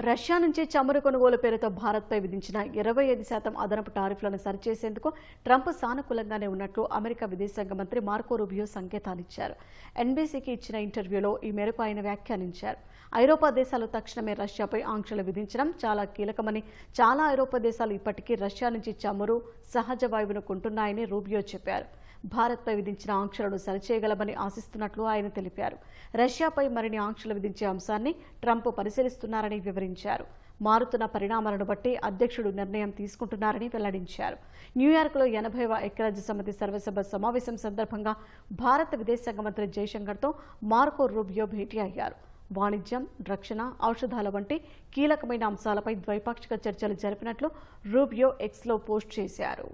రష్యా నుంచి చమురు కొనుగోలు పేరుతో భారత్పై విధించిన 25% అదనపు టారిఫ్లను సరిచేసేందుకు ట్రంప్ సానుకూలంగానే ఉన్నట్లు అమెరికా విదేశాంగ మంత్రి మార్కో రూబియో సంకేతాలిచ్చారు. ఎన్బీసీకి ఇచ్చిన ఇంటర్వ్యూలో ఈ మేరకు ఆయన వ్యాఖ్యానించారు. ఐరోపా దేశాలు తక్షణమే రష్యాపై ఆంక్షలు విధించడం చాలా కీలకమని, చాలా ఐరోపా దేశాలు ఇప్పటికీ రష్యా నుంచి చమురు, సహజ వాయువును కొంటున్నాయని రూబియో చెప్పారు. భారత్పై విధించిన ఆంక్షలను సరిచేయగలమని ఆశిస్తున్నట్లు ఆయన తెలిపారు. రష్యాపై మరిన్ని ఆంక్షలు విధించే అంశాన్ని ట్రంప్ పరిశీలిస్తున్నారని వివరించారు. మారుతున్న పరిణామాలను బట్టి అధ్యక్షుడు నిర్ణయం తీసుకుంటున్నారని వెల్లడించారు. న్యూయార్క్లో 80వ ఐక్యరాజ్య సమితి సర్వసభ సమావేశం సందర్భంగా భారత విదేశాంగ మంత్రి జయశంకర్తో మార్కో రూబియో భేటీ అయ్యారు. వాణిజ్యం, రక్షణ, ఔషధాల వంటి కీలకమైన అంశాలపై ద్వైపాక్షిక చర్చలు జరిపినట్లు రూబియో ఎక్స్లో పోస్ట్ చేశారు.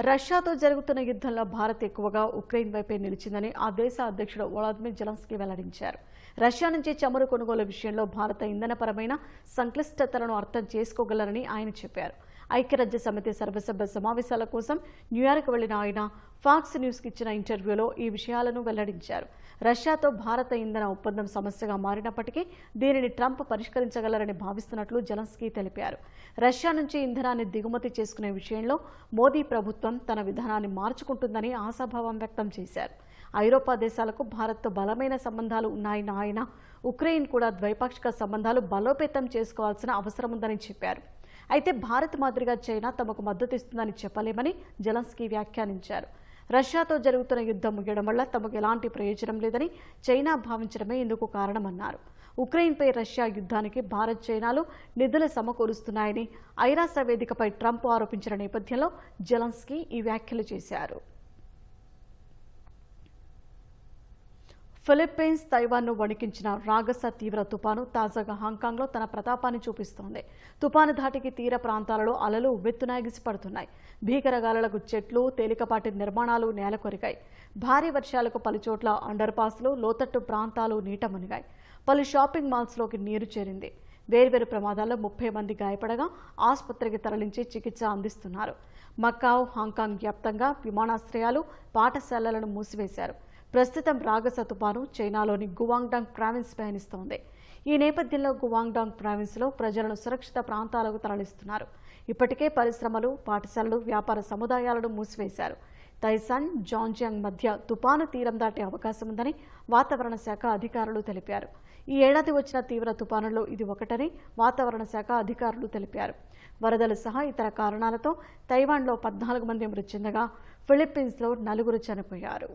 రష్యాతో జరుగుతున్న యుద్ధంలో భారత్ ఎక్కువగా ఉక్రెయిన్ వైపే నిలిచిందని ఆ దేశ అధ్యక్షుడు వొలోదిమిర్ జెలెన్స్కీ వెల్లడించారు. రష్యా నుంచి చమురు కొనుగోలు విషయంలో భారత ఇంధనపరమైన సంక్లిష్టతలను అర్థం చేసుకోగలరని ఆయన చెప్పారు. ఐక్యరాజ్య సమితి సర్వసభ్య సమావేశాల కోసం న్యూయార్క్ వెళ్లిన ఆయన ఫాక్స్ న్యూస్కి ఇచ్చిన ఇంటర్వ్యూలో ఈ విషయాలను వెల్లడించారు. రష్యాతో భారత ఇంధన ఒప్పందం సమస్యగా మారినప్పటికీ దీనిని ట్రంప్ పరిష్కరించగలరని భావిస్తున్నట్లు జెలెన్స్కీ తెలిపారు. రష్యా నుంచి ఇంధనాన్ని దిగుమతి చేసుకునే విషయంలో మోదీ ప్రభుత్వం తన విధానాన్ని మార్చుకుంటుందని ఆశాభావం వ్యక్తం చేశారు. ఐరోపా దేశాలకు భారత్తో బలమైన సంబంధాలు ఉన్నాయన్న ఆయన ఉక్రెయిన్ కూడా ద్వైపాక్షిక సంబంధాలు బలోపేతం చేసుకోవాల్సిన అవసరం ఉందని చెప్పారు. అయితే భారత్ మాదిరిగా చైనా తమకు మద్దతు ఇస్తుందని చెప్పలేమని జెలెన్స్కీ వ్యాఖ్యానించారు. రష్యాతో జరుగుతున్న యుద్ధం ముగియడం వల్ల తమకు ఎలాంటి ప్రయోజనం లేదని చైనా భావించడమే ఇందుకు కారణమన్నారు. ఉక్రెయిన్పై రష్యా యుద్ధానికి భారత్, చైనాలు నిధులు సమకూరుస్తున్నాయని ఐరాస వేదికపై ట్రంప్ ఆరోపించిన నేపథ్యంలో జెలెన్స్కీ ఈ వ్యాఖ్యలు చేశారు. ఫిలిప్పీన్స్, తైవాన్ను వణికించిన రాగస తీవ్ర తుపాను తాజాగా హాంకాంగ్లో తన ప్రతాపాన్ని చూపిస్తోంది. తుపాను ధాటికి తీర ప్రాంతాలలో అలలు ఉవ్వెత్తున ఎగిసిపడుతున్నాయి. భీకర గాలులకు చెట్లు, తేలికపాటి నిర్మాణాలు నేలకొరిగాయి. భారీ వర్షాలకు పలుచోట్ల అండర్ పాస్లు, లోతట్టు ప్రాంతాలు నీట మునిగాయి. పలు షాపింగ్ మాల్స్లోకి నీరు చేరింది. వేర్వేరు ప్రమాదాల్లో 30 మంది గాయపడగా ఆసుపత్రికి తరలించి చికిత్స అందిస్తున్నారు. మకావ్, హాంకాంగ్ వ్యాప్తంగా విమానాశ్రయాలు, పాఠశాలలను మూసివేశారు. ప్రస్తుతం రాగస తుపాను చైనాలోని గువాంగ్డాంగ్ ప్రావిన్స్ పయనిస్తోంది. ఈ నేపథ్యంలో గువాంగ్డాంగ్ ప్రావిన్స్లో ప్రజలను సురక్షిత ప్రాంతాలకు తరలిస్తున్నారు. ఇప్పటికే పరిశ్రమలు, పాఠశాలలు, వ్యాపార సముదాయాలను మూసివేశారు. తైసాన్, జాంజియాంగ్ మధ్య తుపాను తీరం దాటే అవకాశం ఉందని వాతావరణ శాఖ అధికారులు తెలిపారు. ఈ ఏడాది వచ్చిన తీవ్ర తుపానుల్లో ఇది ఒకటని వాతావరణ శాఖ అధికారులు తెలిపారు. వరదలు సహా ఇతర కారణాలతో తైవాన్లో 14 మంది మృతి చెందగా ఫిలిప్పీన్స్లో 4 చనిపోయారు.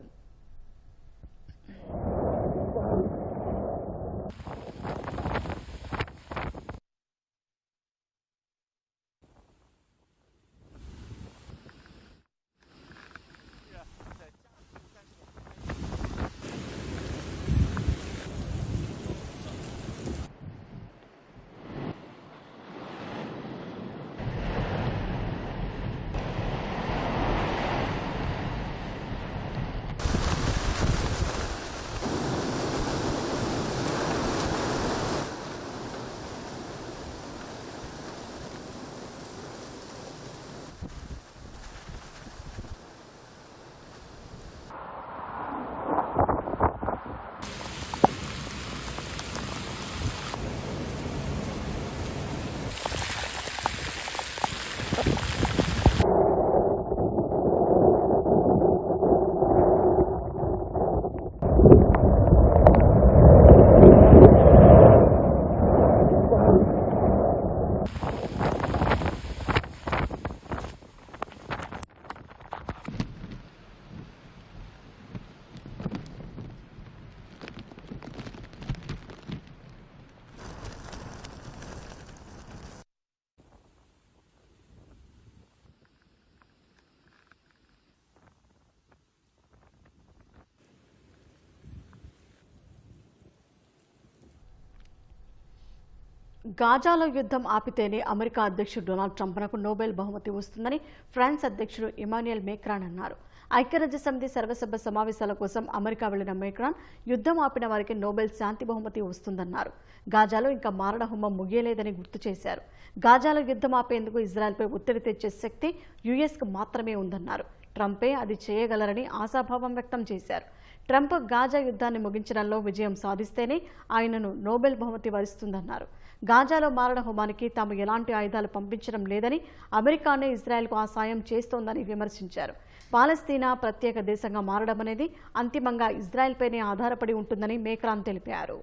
గాజాలో యుద్ధం ఆపితేనే అమెరికా అధ్యక్షుడు డొనాల్డ్ ట్రంప్కు నోబెల్ బహుమతి వస్తుందని ఫ్రాన్స్ అధ్యక్షుడు ఇమాన్యుయల్ మేక్రాన్ అన్నారు. ఐక్యరాజ్య సమితి సర్వసభ్య సమావేశాల కోసం అమెరికా వెళ్లిన మేక్రాన్ యుద్ధం ఆపిన వారికి నోబెల్ శాంతి బహుమతి వస్తుందన్నారు. గాజాలో ఇంకా మారణ హోమం ముగియలేదని గుర్తు చేశారు. గాజాలో యుద్ధం ఆపేందుకు ఇజ్రాయెల్పై ఒత్తిడి తెచ్చే శక్తి యుఎస్కు మాత్రమే ఉందన్నారు. ట్రంపే అది చేయగలరని ఆశాభావం వ్యక్తం చేశారు. ట్రంప్ గాజా యుద్ధాన్ని ముగించడంలో విజయం సాధిస్తేనే ఆయనను నోబెల్ బహుమతి వరిస్తుందన్నారు. గాజాలో మారణ హోమానికి తాము ఎలాంటి ఆయుధాలు పంపించడం లేదని, అమెరికానే ఇజ్రాయెల్కు ఆ సాయం చేస్తోందని విమర్శించారు. పాలస్తీనా ప్రత్యేక దేశంగా మారడం అనేది అంతిమంగా ఇజ్రాయెల్పైనే ఆధారపడి ఉంటుందని మేక్రాన్ తెలిపారు.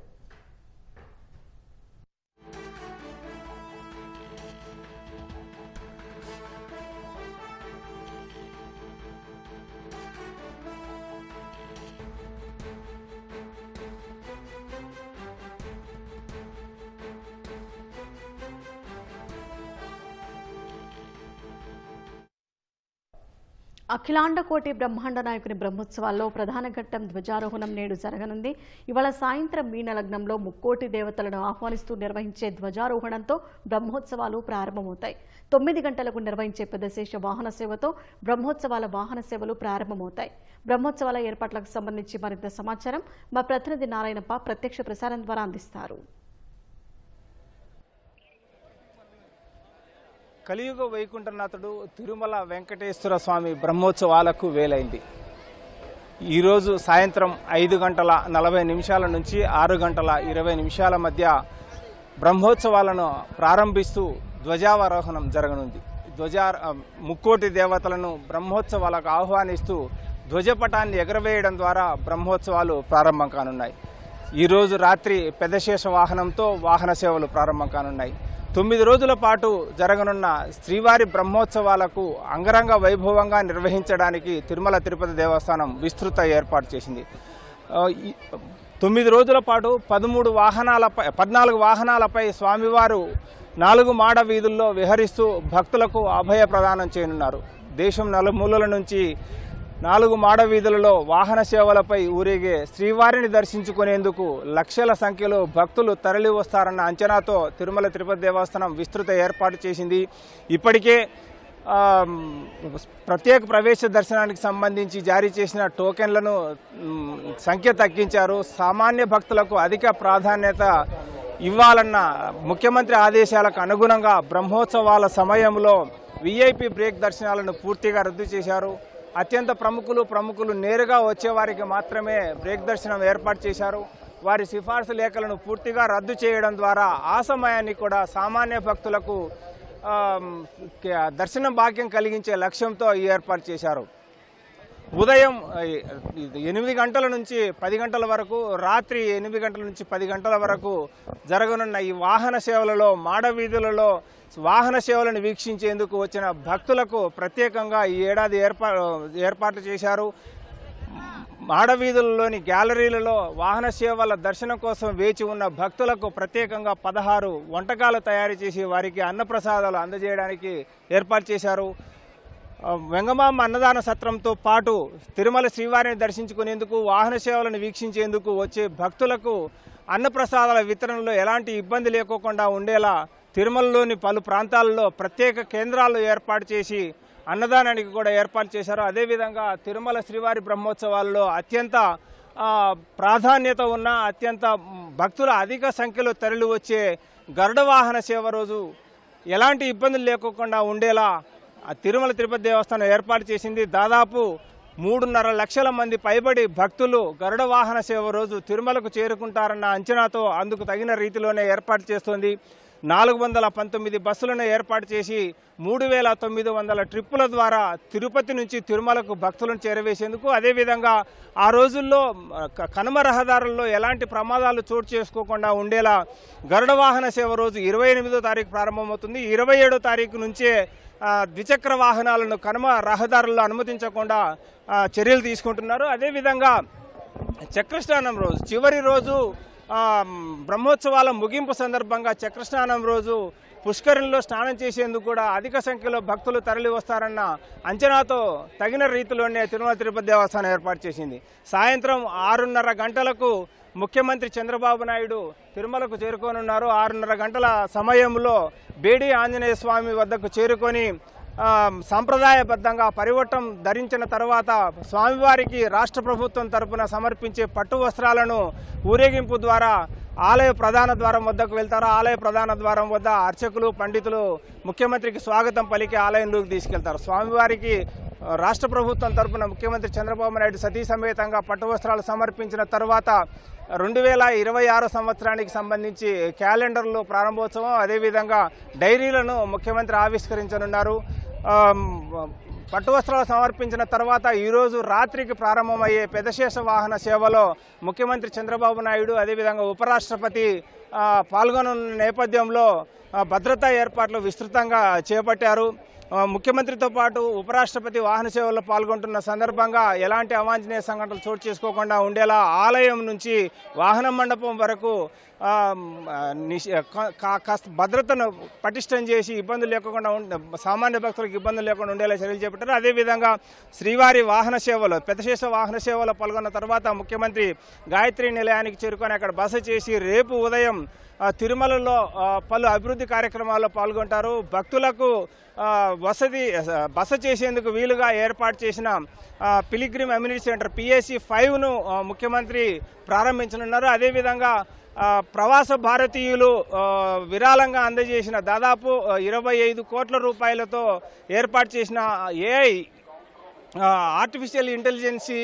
అఖిలాండకోటి బ్రహ్మాండ నాయకుని బ్రహ్మోత్సవాల్లో ప్రధాన ఘట్టం ధ్వజారోహణం నేడు జరగనుంది. ఇవాళ సాయంత్రం మీనలగ్నంలో ముక్కోటి దేవతలను ఆహ్వానిస్తూ నిర్వహించే ధ్వజారోహణంతో బ్రహ్మోత్సవాలు ప్రారంభమవుతాయి. 9 గంటలకు నిర్వహించే పెద్దశేష వాహన సేవతో బ్రహ్మోత్సవాల వాహన సేవలు ప్రారంభమవుతాయి. బ్రహ్మోత్సవాల ఏర్పాట్లకు సంబంధించి మరింత సమాచారం మా ప్రతినిధి నారాయణప్ప ప్రత్యక్ష ప్రసారం ద్వారా అందిస్తారు. కలియుగ వైకుంఠనాథుడు తిరుమల వెంకటేశ్వర స్వామి బ్రహ్మోత్సవాలకు వేలైంది. ఈరోజు సాయంత్రం 5:40 నుంచి 6:20 మధ్య బ్రహ్మోత్సవాలను ప్రారంభిస్తూ ధ్వజావరోహణం జరగనుంది. ముక్కోటి దేవతలను బ్రహ్మోత్సవాలకు ఆహ్వానిస్తూ ధ్వజపటాన్ని ఎగరవేయడం ద్వారా బ్రహ్మోత్సవాలు ప్రారంభం కానున్నాయి. ఈరోజు రాత్రి పెద్దశేష వాహనంతో వాహన సేవలు ప్రారంభం కానున్నాయి. 9 రోజుల పాటు జరగనున్న శ్రీవారి బ్రహ్మోత్సవాలకు అంగరంగ వైభవంగా నిర్వహించడానికి తిరుమల తిరుపతి దేవస్థానం విస్తృత ఏర్పాటు చేసింది. 9 రోజుల పాటు 14 వాహనాలపై స్వామివారు 4 మాడ వీధుల్లో విహరిస్తూ భక్తులకు అభయ ప్రదానం చేయనున్నారు. దేశం నలుమూలల నుంచి 4 మాడ వీధులలో వాహన సేవలపై ఊరేగే శ్రీవారిని దర్శించుకునేందుకు లక్షల సంఖ్యలో భక్తులు తరలి వస్తారన్న అంచనాతో తిరుమల తిరుపతి దేవస్థానం విస్తృత ఏర్పాటు చేసింది. ఇప్పటికే ప్రత్యేక ప్రవేశ దర్శనానికి సంబంధించి జారీ చేసిన టోకెన్లను సంఖ్య తగ్గించారు. సామాన్య భక్తులకు అధిక ప్రాధాన్యత ఇవ్వాలన్న ముఖ్యమంత్రి ఆదేశాలకు అనుగుణంగా బ్రహ్మోత్సవాల సమయంలో విఐపి బ్రేక్ దర్శనాలను పూర్తిగా రద్దు చేశారు. అత్యంత ప్రముఖులు నేరుగా వచ్చేవారికి మాత్రమే బ్రేక్ దర్శనం ఏర్పాటు చేశారు. వారి సిఫార్సు లేఖలను పూర్తిగా రద్దు చేయడం ద్వారా ఆ సమయాన్ని కూడా సామాన్య భక్తులకు దర్శనం భాగ్యం కలిగించే లక్ష్యంతో ఈ ఏర్పాటు చేశారు. ఉదయం 8 గంటల నుంచి 10 గంటల వరకు, రాత్రి 8 గంటల నుంచి 10 గంటల వరకు జరగనున్న ఈ వాహన సేవలలో మాడవీధులలో వాహన సేవలను వీక్షించేందుకు వచ్చిన భక్తులకు ప్రత్యేకంగా ఈ ఏడాది ఏర్పాట్లు చేశారు. మాడవీధులలోని గ్యాలరీలలో వాహన సేవల దర్శనం కోసం వేచి ఉన్న భక్తులకు ప్రత్యేకంగా 16 వంటకాలు తయారు చేసి వారికి అన్నప్రసాదాలు అందజేయడానికి ఏర్పాటు చేశారు. వెంగమాంబ అన్నదాన సత్రంతో పాటు తిరుమల శ్రీవారిని దర్శించుకునేందుకు వాహన సేవలను వీక్షించేందుకు వచ్చే భక్తులకు అన్నప్రసాదాల వితరణలో ఎలాంటి ఇబ్బంది లేకోకుండా ఉండేలా తిరుమలలోని పలు ప్రాంతాల్లో ప్రత్యేక కేంద్రాలు ఏర్పాటు చేసి అన్నదానానికి కూడా ఏర్పాటు చేశారు. అదేవిధంగా తిరుమల శ్రీవారి బ్రహ్మోత్సవాల్లో అత్యంత ప్రాధాన్యత ఉన్న అత్యంత భక్తుల అధిక సంఖ్యలో తరలి వచ్చే గరుడ వాహన సేవ రోజు ఎలాంటి ఇబ్బందులు లేకోకుండా ఉండేలా తిరుమల తిరుపతి దేవస్థానం ఏర్పాటు చేసింది. దాదాపు 3.5 లక్షల మంది పైబడి భక్తులు గరుడ వాహన సేవ రోజు తిరుమలకు చేరుకుంటారన్న అంచనాతో అందుకు తగిన రీతిలోనే ఏర్పాటు చేస్తోంది. 419 బస్సులను ఏర్పాటు చేసి 3,900 ట్రిప్పుల ద్వారా తిరుపతి నుంచి తిరుమలకు భక్తులను చేరవేసేందుకు, అదేవిధంగా ఆ రోజుల్లో కనుమ రహదారుల్లో ఎలాంటి ప్రమాదాలు చోటు చేసుకోకుండా ఉండేలా గరుడ వాహన సేవ రోజు 28వ తారీఖు ప్రారంభమవుతుంది. 27వ తారీఖు నుంచే ద్విచక్ర వాహనాలను కనుమ రహదారుల్లో అనుమతించకుండా చర్యలు తీసుకుంటున్నారు. అదేవిధంగా చక్రస్నానం రోజు చివరి రోజు బ్రహ్మోత్సవాల ముగింపు సందర్భంగా చక్రస్నానం రోజు పుష్కరిణిలో స్నానం చేసేందుకు కూడా అధిక సంఖ్యలో భక్తులు తరలి వస్తారన్న అంచనాతో తగిన రీతిలోనే తిరుమల తిరుపతి దేవస్థానం ఏర్పాటు చేసింది. సాయంత్రం 6:30 గంటలకు ముఖ్యమంత్రి చంద్రబాబు నాయుడు తిరుమలకు చేరుకోనున్నారు. 6:30 గంటల సమయంలో బేడి ఆంజనేయ స్వామి వద్దకు చేరుకొని సాంప్రదాయబద్ధంగా పరివట్టం ధరించిన తర్వాత స్వామివారికి రాష్ట్ర ప్రభుత్వం తరపున సమర్పించే పట్టు వస్త్రాలను ఊరేగింపు ద్వారా ఆలయ ప్రధాన ద్వారం వద్దకు వెళ్తారు. ఆలయ ప్రధాన ద్వారం వద్ద అర్చకులు, పండితులు ముఖ్యమంత్రికి స్వాగతం పలికి ఆలయంలోకి తీసుకెళ్తారు. స్వామివారికి రాష్ట్ర ప్రభుత్వం తరపున ముఖ్యమంత్రి చంద్రబాబు నాయుడు సతీ సమేతంగా పట్టు వస్త్రాలు సమర్పించిన తర్వాత 2026 సంవత్సరానికి సంబంధించి క్యాలెండర్లో ప్రారంభోత్సవం, అదేవిధంగా డైరీలను ముఖ్యమంత్రి ఆవిష్కరించనున్నారు. పట్టు వస్త్రాలు సమర్పించిన తర్వాత ఈరోజు రాత్రికి ప్రారంభమయ్యే పెదశేష వాహన సేవలో ముఖ్యమంత్రి చంద్రబాబు నాయుడు, అదేవిధంగా ఉపరాష్ట్రపతి పాల్గొనున్న నేపథ్యంలో భద్రతా ఏర్పాట్లు విస్తృతంగా చేపట్టారు. ముఖ్యమంత్రితో పాటు ఉపరాష్ట్రపతి వాహన సేవల్లో పాల్గొంటున్న సందర్భంగా ఎలాంటి అవాంఛనీయ సంఘటనలు చోటు చేసుకోకుండా ఉండేలా ఆలయం నుంచి వాహన మండపం వరకు కాస్త భద్రతను పటిష్టం చేసి ఇబ్బందులు లేకుండా సామాన్య భక్తులకు ఇబ్బందులు లేకుండా ఉండేలా చర్యలు చేపట్టారు. అదేవిధంగా శ్రీవారి వాహన సేవలో పెద్దశేష వాహన సేవలో పాల్గొన్న తర్వాత ముఖ్యమంత్రి గాయత్రి నిలయానికి చేరుకొని అక్కడ బస చేసి రేపు ఉదయం తిరుమలలో పలు అభివృద్ధి కార్యక్రమాల్లో పాల్గొంటారు. భక్తులకు బస చేసేందుకు వీలుగా ఏర్పాటు చేసిన పిలిగ్రిమ్ అమ్యూనిటీ సెంటర్ PAC 5ను ముఖ్యమంత్రి ప్రారంభించనున్నారు. అదేవిధంగా ప్రవాస భారతీయులు విరాళంగా అందజేసిన దాదాపు 25 కోట్ల రూపాయలతో ఏర్పాటు చేసిన AI ఆర్టిఫిషియల్ ఇంటెలిజెన్సీ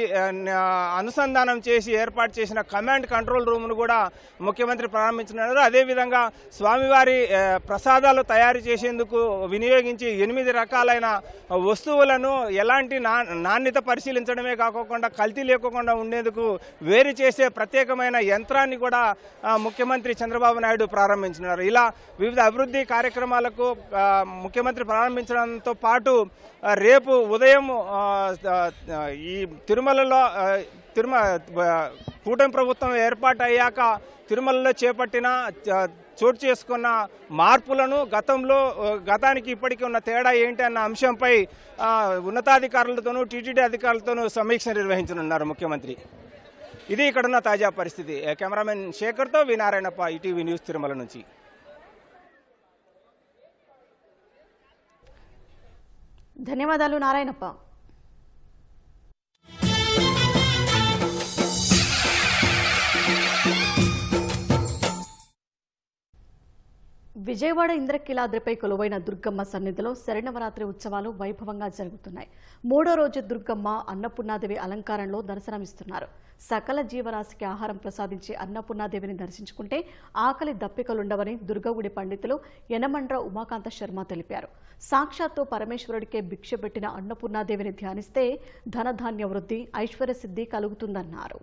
అనుసంధానం చేసి ఏర్పాటు చేసిన కమాండ్ కంట్రోల్ రూమ్ను కూడా ముఖ్యమంత్రి ప్రారంభించున్నారు. అదేవిధంగా స్వామివారి ప్రసాదాలు తయారు చేసేందుకు వినియోగించి 8 రకాలైన వస్తువులను ఎలాంటి నాణ్యత పరిశీలించడమే కాకుండా కల్తీ లేకుండా ఉండేందుకు వేరు చేసే ప్రత్యేకమైన యంత్రాన్ని కూడా ముఖ్యమంత్రి చంద్రబాబు నాయుడు ప్రారంభించినారు. ఇలా వివిధ అభివృద్ధి కార్యక్రమాలకు ముఖ్యమంత్రి ప్రారంభించడంతో పాటు రేపు ఉదయం ఈ తిరుమలలో కూటమి ప్రభుత్వం ఏర్పాటు అయ్యాక తిరుమలలో చేపట్టిన చోటు చేసుకున్న మార్పులను గతానికి ఇప్పటికీ ఉన్న తేడా ఏంటి అన్న అంశంపై ఉన్నతాధికారులతోనూ టీటీడీ అధికారులతోనూ సమీక్ష నిర్వహించనున్నారు ముఖ్యమంత్రి. ఇది ఇక్కడున్న తాజా పరిస్థితి. కెమెరామెన్ శేఖర్తో వి నారాయణప్ప, ఈటీవీ న్యూస్, తిరుమల నుంచి. ధన్యవాదాలు నారాయణప్ప. విజయవాడ ఇంద్రకీలాద్రిపై కొలువైన దుర్గమ్మ సన్నిధిలో శరణవరాత్రి ఉత్సవాలు వైభవంగా జరుగుతున్నాయి. 3వ రోజు దుర్గమ్మ అన్నపూర్ణాదేవి అలంకారంలో దర్శనమిస్తున్నారు. సకల జీవరాశికి ఆహారం ప్రసాదించే అన్నపూర్ణాదేవిని దర్శించుకుంటే ఆకలి దప్పికలుండవని దుర్గగుడి పండితులు యనమండ్ర ఉమాకాంత శర్మ తెలిపారు. సాక్షాత్తు పరమేశ్వరుడికే భిక్ష పెట్టిన అన్నపూర్ణాదేవిని ధ్యానిస్తే ధనధాన్య వృద్ధి, ఐశ్వర్య సిద్ధి కలుగుతుందన్నారు.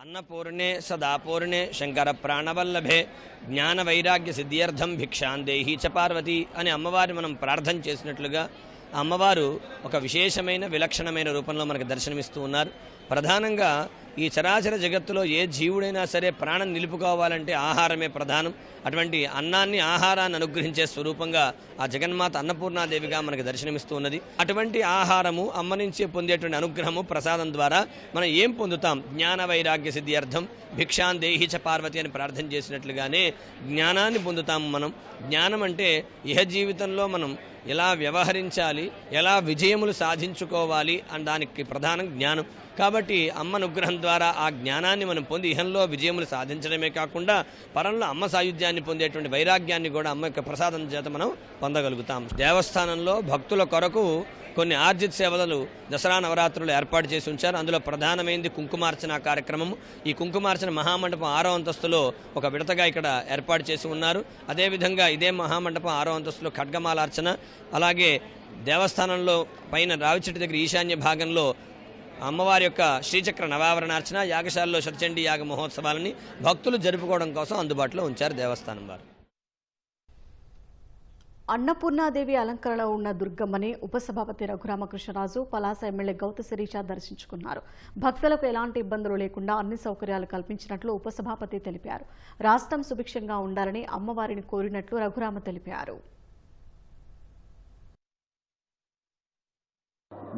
అన్నపూర్ణే సదాపూర్ణే శంకర ప్రాణవల్లభే జ్ఞాన వైరాగ్య సిద్ధ్యర్థం భిక్షాందేహి చ పార్వతి అని అమ్మవారిని మనం ప్రార్థన చేసినట్లుగా అమ్మవారు ఒక విశేషమైన విలక్షణమైన రూపంలో మనకు దర్శనమిస్తూ ఉన్నారు. ప్రధానంగా ఈ చరాచర జగత్తులో ఏ జీవుడైనా సరే ప్రాణం నిలుపుకోవాలంటే ఆహారమే ప్రధానం. అటువంటి అన్నాన్ని, ఆహారాన్ని అనుగ్రహించే స్వరూపంగా ఆ జగన్మాత అన్నపూర్ణాదేవిగా మనకు దర్శనమిస్తూ ఉన్నది. అటువంటి ఆహారము, అమ్మ నుంచి పొందేటువంటి అనుగ్రహము, ప్రసాదం ద్వారా మనం ఏం పొందుతాం? జ్ఞాన వైరాగ్య సిద్ధ్యర్థం భిక్షాన్ దేహి చ పార్వతి అని ప్రార్థన చేసినట్లుగానే జ్ఞానాన్ని పొందుతాము మనం. జ్ఞానం అంటే ఇహ జీవితంలో మనం ఎలా వ్యవహరించాలి, ఎలా విజయములు సాధించుకోవాలి అని దానికి ప్రధానం జ్ఞానం. కాబట్టి అమ్మ అనుగ్రహం ద్వారా ఆ జ్ఞానాన్ని మనం పొంది ఇహంలో విజయములు సాధించడమే కాకుండా పరంలో అమ్మ సాయుధ్యాన్ని పొందేటువంటి వైరాగ్యాన్ని కూడా అమ్మ యొక్క ప్రసాదం చేత మనం పొందగలుగుతాం. దేవస్థానంలో భక్తుల కొరకు కొన్ని ఆర్జిత సేవలు దసరా నవరాత్రులు ఏర్పాటు చేసి ఉంచారు. అందులో ప్రధానమైనది కుంకుమార్చన కార్యక్రమం. ఈ కుంకుమార్చన మహామండపం 6వ అంతస్తులో ఒక విడతగా ఇక్కడ ఏర్పాటు చేసి ఉన్నారు. అదేవిధంగా ఇదే మహామండపం 6వ అంతస్తులో ఖడ్గమాలార్చన, అలాగే దేవస్థానంలో పైన రావిచెట్టు దగ్గర ఈశాన్య భాగంలో అమ్మవారి యొక్క శ్రీచక్ర నవావరణార్చన, యాగశాలలో శతచండీ యాగ మహోత్సవాలని భక్తులు జరుపుకోవడం కోసం అందుబాటులో ఉంచారు దేవస్థానం వారు. అన్నపూర్ణాదేవి అలంకరణలో ఉన్న దుర్గమ్మని ఉపసభాపతి రఘురామకృష్ణరాజు, పలాస ఎమ్మెల్యే గౌత శిరీష దర్శించుకున్నారు. భక్తులకు ఎలాంటి ఇబ్బందులు లేకుండా అన్ని సౌకర్యాలు కల్పించినట్లు ఉపసభాపతి తెలిపారు. రాష్ట్రం సుభిక్షంగా ఉండాలని అమ్మవారిని కోరినట్లు రఘురామ తెలిపారు.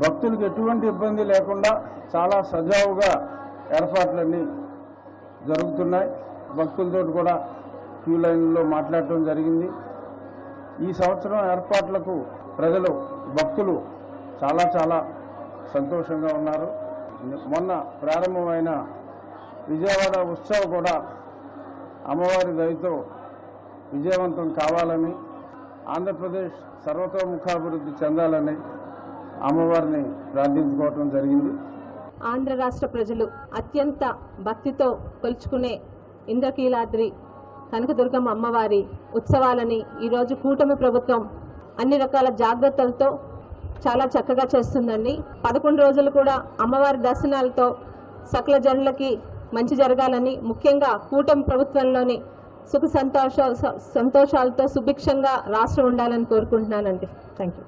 భక్తులకు ఎటువంటి ఇబ్బంది లేకుండా చాలా సజావుగా ఏర్పాట్లన్నీ జరుగుతున్నాయి. భక్తులతో కూడా క్యూ లైన్లో మాట్లాడటం జరిగింది. ఈ సంవత్సరం ఏర్పాట్లకు ప్రజలు, భక్తులు చాలా సంతోషంగా ఉన్నారు. మొన్న ప్రారంభమైన విజయవాడ ఉత్సవం కూడా అమ్మవారి దయతో విజయవంతం కావాలని, ఆంధ్రప్రదేశ్ సర్వతోముఖాభివృద్ధి చెందాలని అమ్మవారిని ప్రార్థించుకోవటం జరిగింది. ఆంధ్ర రాష్ట్ర ప్రజలు అత్యంత భక్తితో కొలుచుకునే ఇంద్రకీలాద్రి కనకదుర్గమ్మ అమ్మవారి ఉత్సవాలని ఈరోజు కూటమి ప్రభుత్వం అన్ని రకాల జాగ్రత్తలతో చాలా చక్కగా చేస్తుందండి. 11 రోజులు కూడా అమ్మవారి దర్శనాలతో సకల జనులకి మంచి జరగాలని, ముఖ్యంగా కూటమి ప్రభుత్వంలోని సుఖ సంతోషాలతో సుభిక్షంగా రాష్ట్రం ఉండాలని కోరుకుంటున్నానండి. Thank you.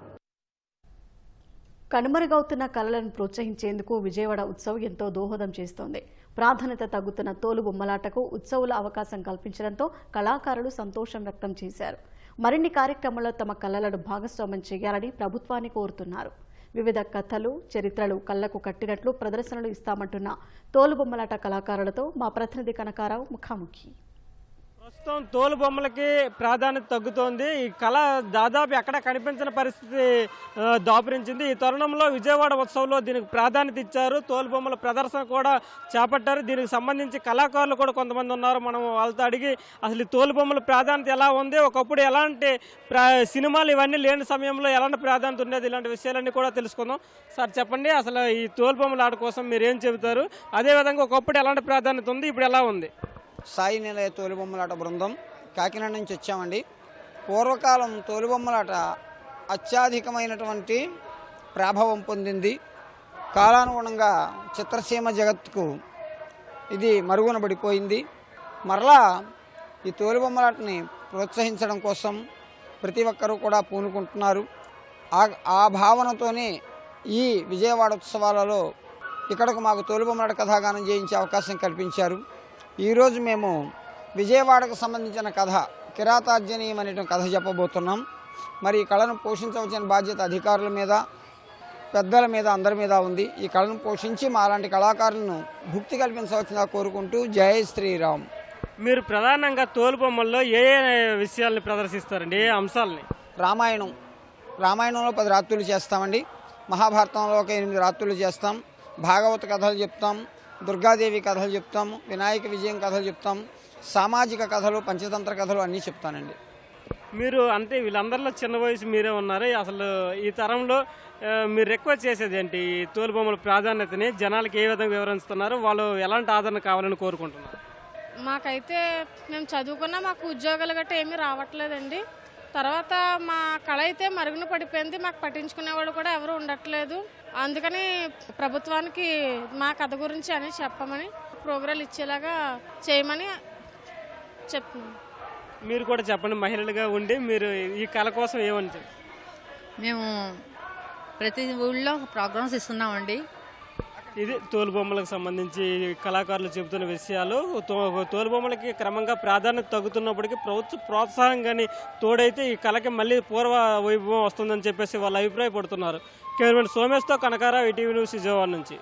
కనుమరుగవుతున్న కళలను ప్రోత్సహించేందుకు విజయవాడ ఉత్సవ్ ఎంతో దోహదం చేస్తోంది. ప్రాధాన్యత తగ్గుతున్న తోలు బొమ్మలాటకు ఉత్సవుల అవకాశం కల్పించడంతో కళాకారులు సంతోషం వ్యక్తం చేశారు. మరిన్ని కార్యక్రమాల్లో తమ కళలను భాగస్వామ్యం చేయాలని ప్రభుత్వాన్ని కోరుతున్నారు. వివిధ కథలు, చరిత్రలు కళ్లకు కట్టినట్లు ప్రదర్శనలు ఇస్తామంటున్న తోలుబొమ్మలాట కళాకారులతో మా ప్రతినిధి కనకారావు ముఖాముఖి. ప్రస్తుతం తోలుబొమ్మలకి ప్రాధాన్యత తగ్గుతోంది. ఈ కళ దాదాపు ఎక్కడ కనిపించిన పరిస్థితి దాపురించింది. ఈ తరుణంలో విజయవాడ ఉత్సవంలో దీనికి ప్రాధాన్యత ఇచ్చారు. తోలుబొమ్మల ప్రదర్శన కూడా చేపట్టారు. దీనికి సంబంధించి కళాకారులు కూడా కొంతమంది ఉన్నారు. మనం వాళ్ళతో అడిగి అసలు ఈ తోలుబొమ్మల ప్రాధాన్యత ఎలా ఉంది, ఒకప్పుడు ఎలాంటి సినిమాలు ఇవన్నీ లేని సమయంలో ఎలాంటి ప్రాధాన్యత ఉండేది, ఇలాంటి విషయాలన్నీ కూడా తెలుసుకుందాం. సార్ చెప్పండి, అసలు ఈ తోలుబొమ్మల ఆట కోసం మీరు ఏం చెబుతారు? అదేవిధంగా ఒకప్పుడు ఎలాంటి ప్రాధాన్యత ఉంది, ఇప్పుడు ఎలా ఉంది? సాయి నిలయ తోలుబొమ్మలాట బృందం కాకినాడ నుంచి వచ్చామండి. పూర్వకాలం తోలుబొమ్మలాట అత్యధికమైనటువంటి ప్రభావం పొందింది. కాలానుగుణంగా చిత్రసీమ జగత్తుకు ఇది మరుగున పడిపోయింది. మరలా ఈ తోలుబొమ్మలాటని ప్రోత్సహించడం కోసం ప్రతి ఒక్కరూ కూడా పూనుకుంటున్నారు. ఆ భావనతోనే ఈ విజయవాడ ఉత్సవాలలో ఇక్కడకు మాకు తోలుబొమ్మలాట కథాగానం చేయించే అవకాశం కల్పించారు. ఈరోజు మేము విజయవాడకు సంబంధించిన కథ కిరాతార్జనీయం అనేటువంటి కథ చెప్పబోతున్నాం. మరి ఈ కళను పోషించవలసిన బాధ్యత అధికారుల మీద, పెద్దల మీద, అందరి మీద ఉంది. ఈ కళను పోషించి మా అలాంటి కళాకారులను భుక్తి కల్పించవలసిందిగా కోరుకుంటూ జై శ్రీరామ్. మీరు ప్రధానంగా తోలుబొమ్మల్లో ఏ విషయాల్ని ప్రదర్శిస్తారండి, ఏ అంశాలని? రామాయణంలో 10 రాత్రులు చేస్తామండి. మహాభారతంలో ఒక 8 రాత్రులు చేస్తాం. భాగవత కథలు చెప్తాం, దుర్గాదేవి కథలు చెప్తాం, వినాయక విజయం కథలు చెప్తాం, సామాజిక కథలు, పంచతంత్ర కథలు అన్నీ చెప్తానండి. మీరు అంటే వీళ్ళందరిలో చిన్న వయసు మీరే ఉన్నారు. అసలు ఈ తరంలో మీరు రిక్వెస్ట్ చేసేది ఏంటి? ఈ తోలుబొమ్మల ప్రాధాన్యతని జనాలకి ఏ విధంగా వివరిస్తున్నారు, వాళ్ళు ఎలాంటి ఆదరణ కావాలని కోరుకుంటున్నారు? మాకైతే మేము చదువుకున్నా మాకు ఉద్యోగాలు గట్రా ఏమీ రావట్లేదండి. తర్వాత మా కళ అయితే మరుగున పడిపోయింది. మాకు పట్టించుకునేవాళ్ళు కూడా ఎవరు ఉండట్లేదు. అందుకని ప్రభుత్వానికి మా కథ గురించి అని చెప్పమని, ప్రోగ్రాలు ఇచ్చేలాగా చేయమని చెప్తున్నాం. మీరు కూడా చెప్పండి, మహిళలుగా ఉండి మీరు ఈ కళ కోసం ఏమని చెప్పి? మేము ప్రతి ఊళ్ళో ప్రోగ్రామ్స్ ఇస్తున్నామండి. ఇది తోలుబొమ్మలకు సంబంధించి కళాకారులు చెబుతున్న విషయాలు. తోలుబొమ్మలకి క్రమంగా ప్రాధాన్యత తగ్గుతున్నప్పటికీ ప్రభుత్వ ప్రోత్సాహం కానీ తోడైతే ఈ కళకి మళ్ళీ పూర్వ వైభవం వస్తుందని చెప్పేసి వాళ్ళు అభిప్రాయపడుతున్నారు. కెమెరామెన్ సోమేష్తో కనకారావు, ఈటీవీ న్యూస్ విజయవాడ నుంచి.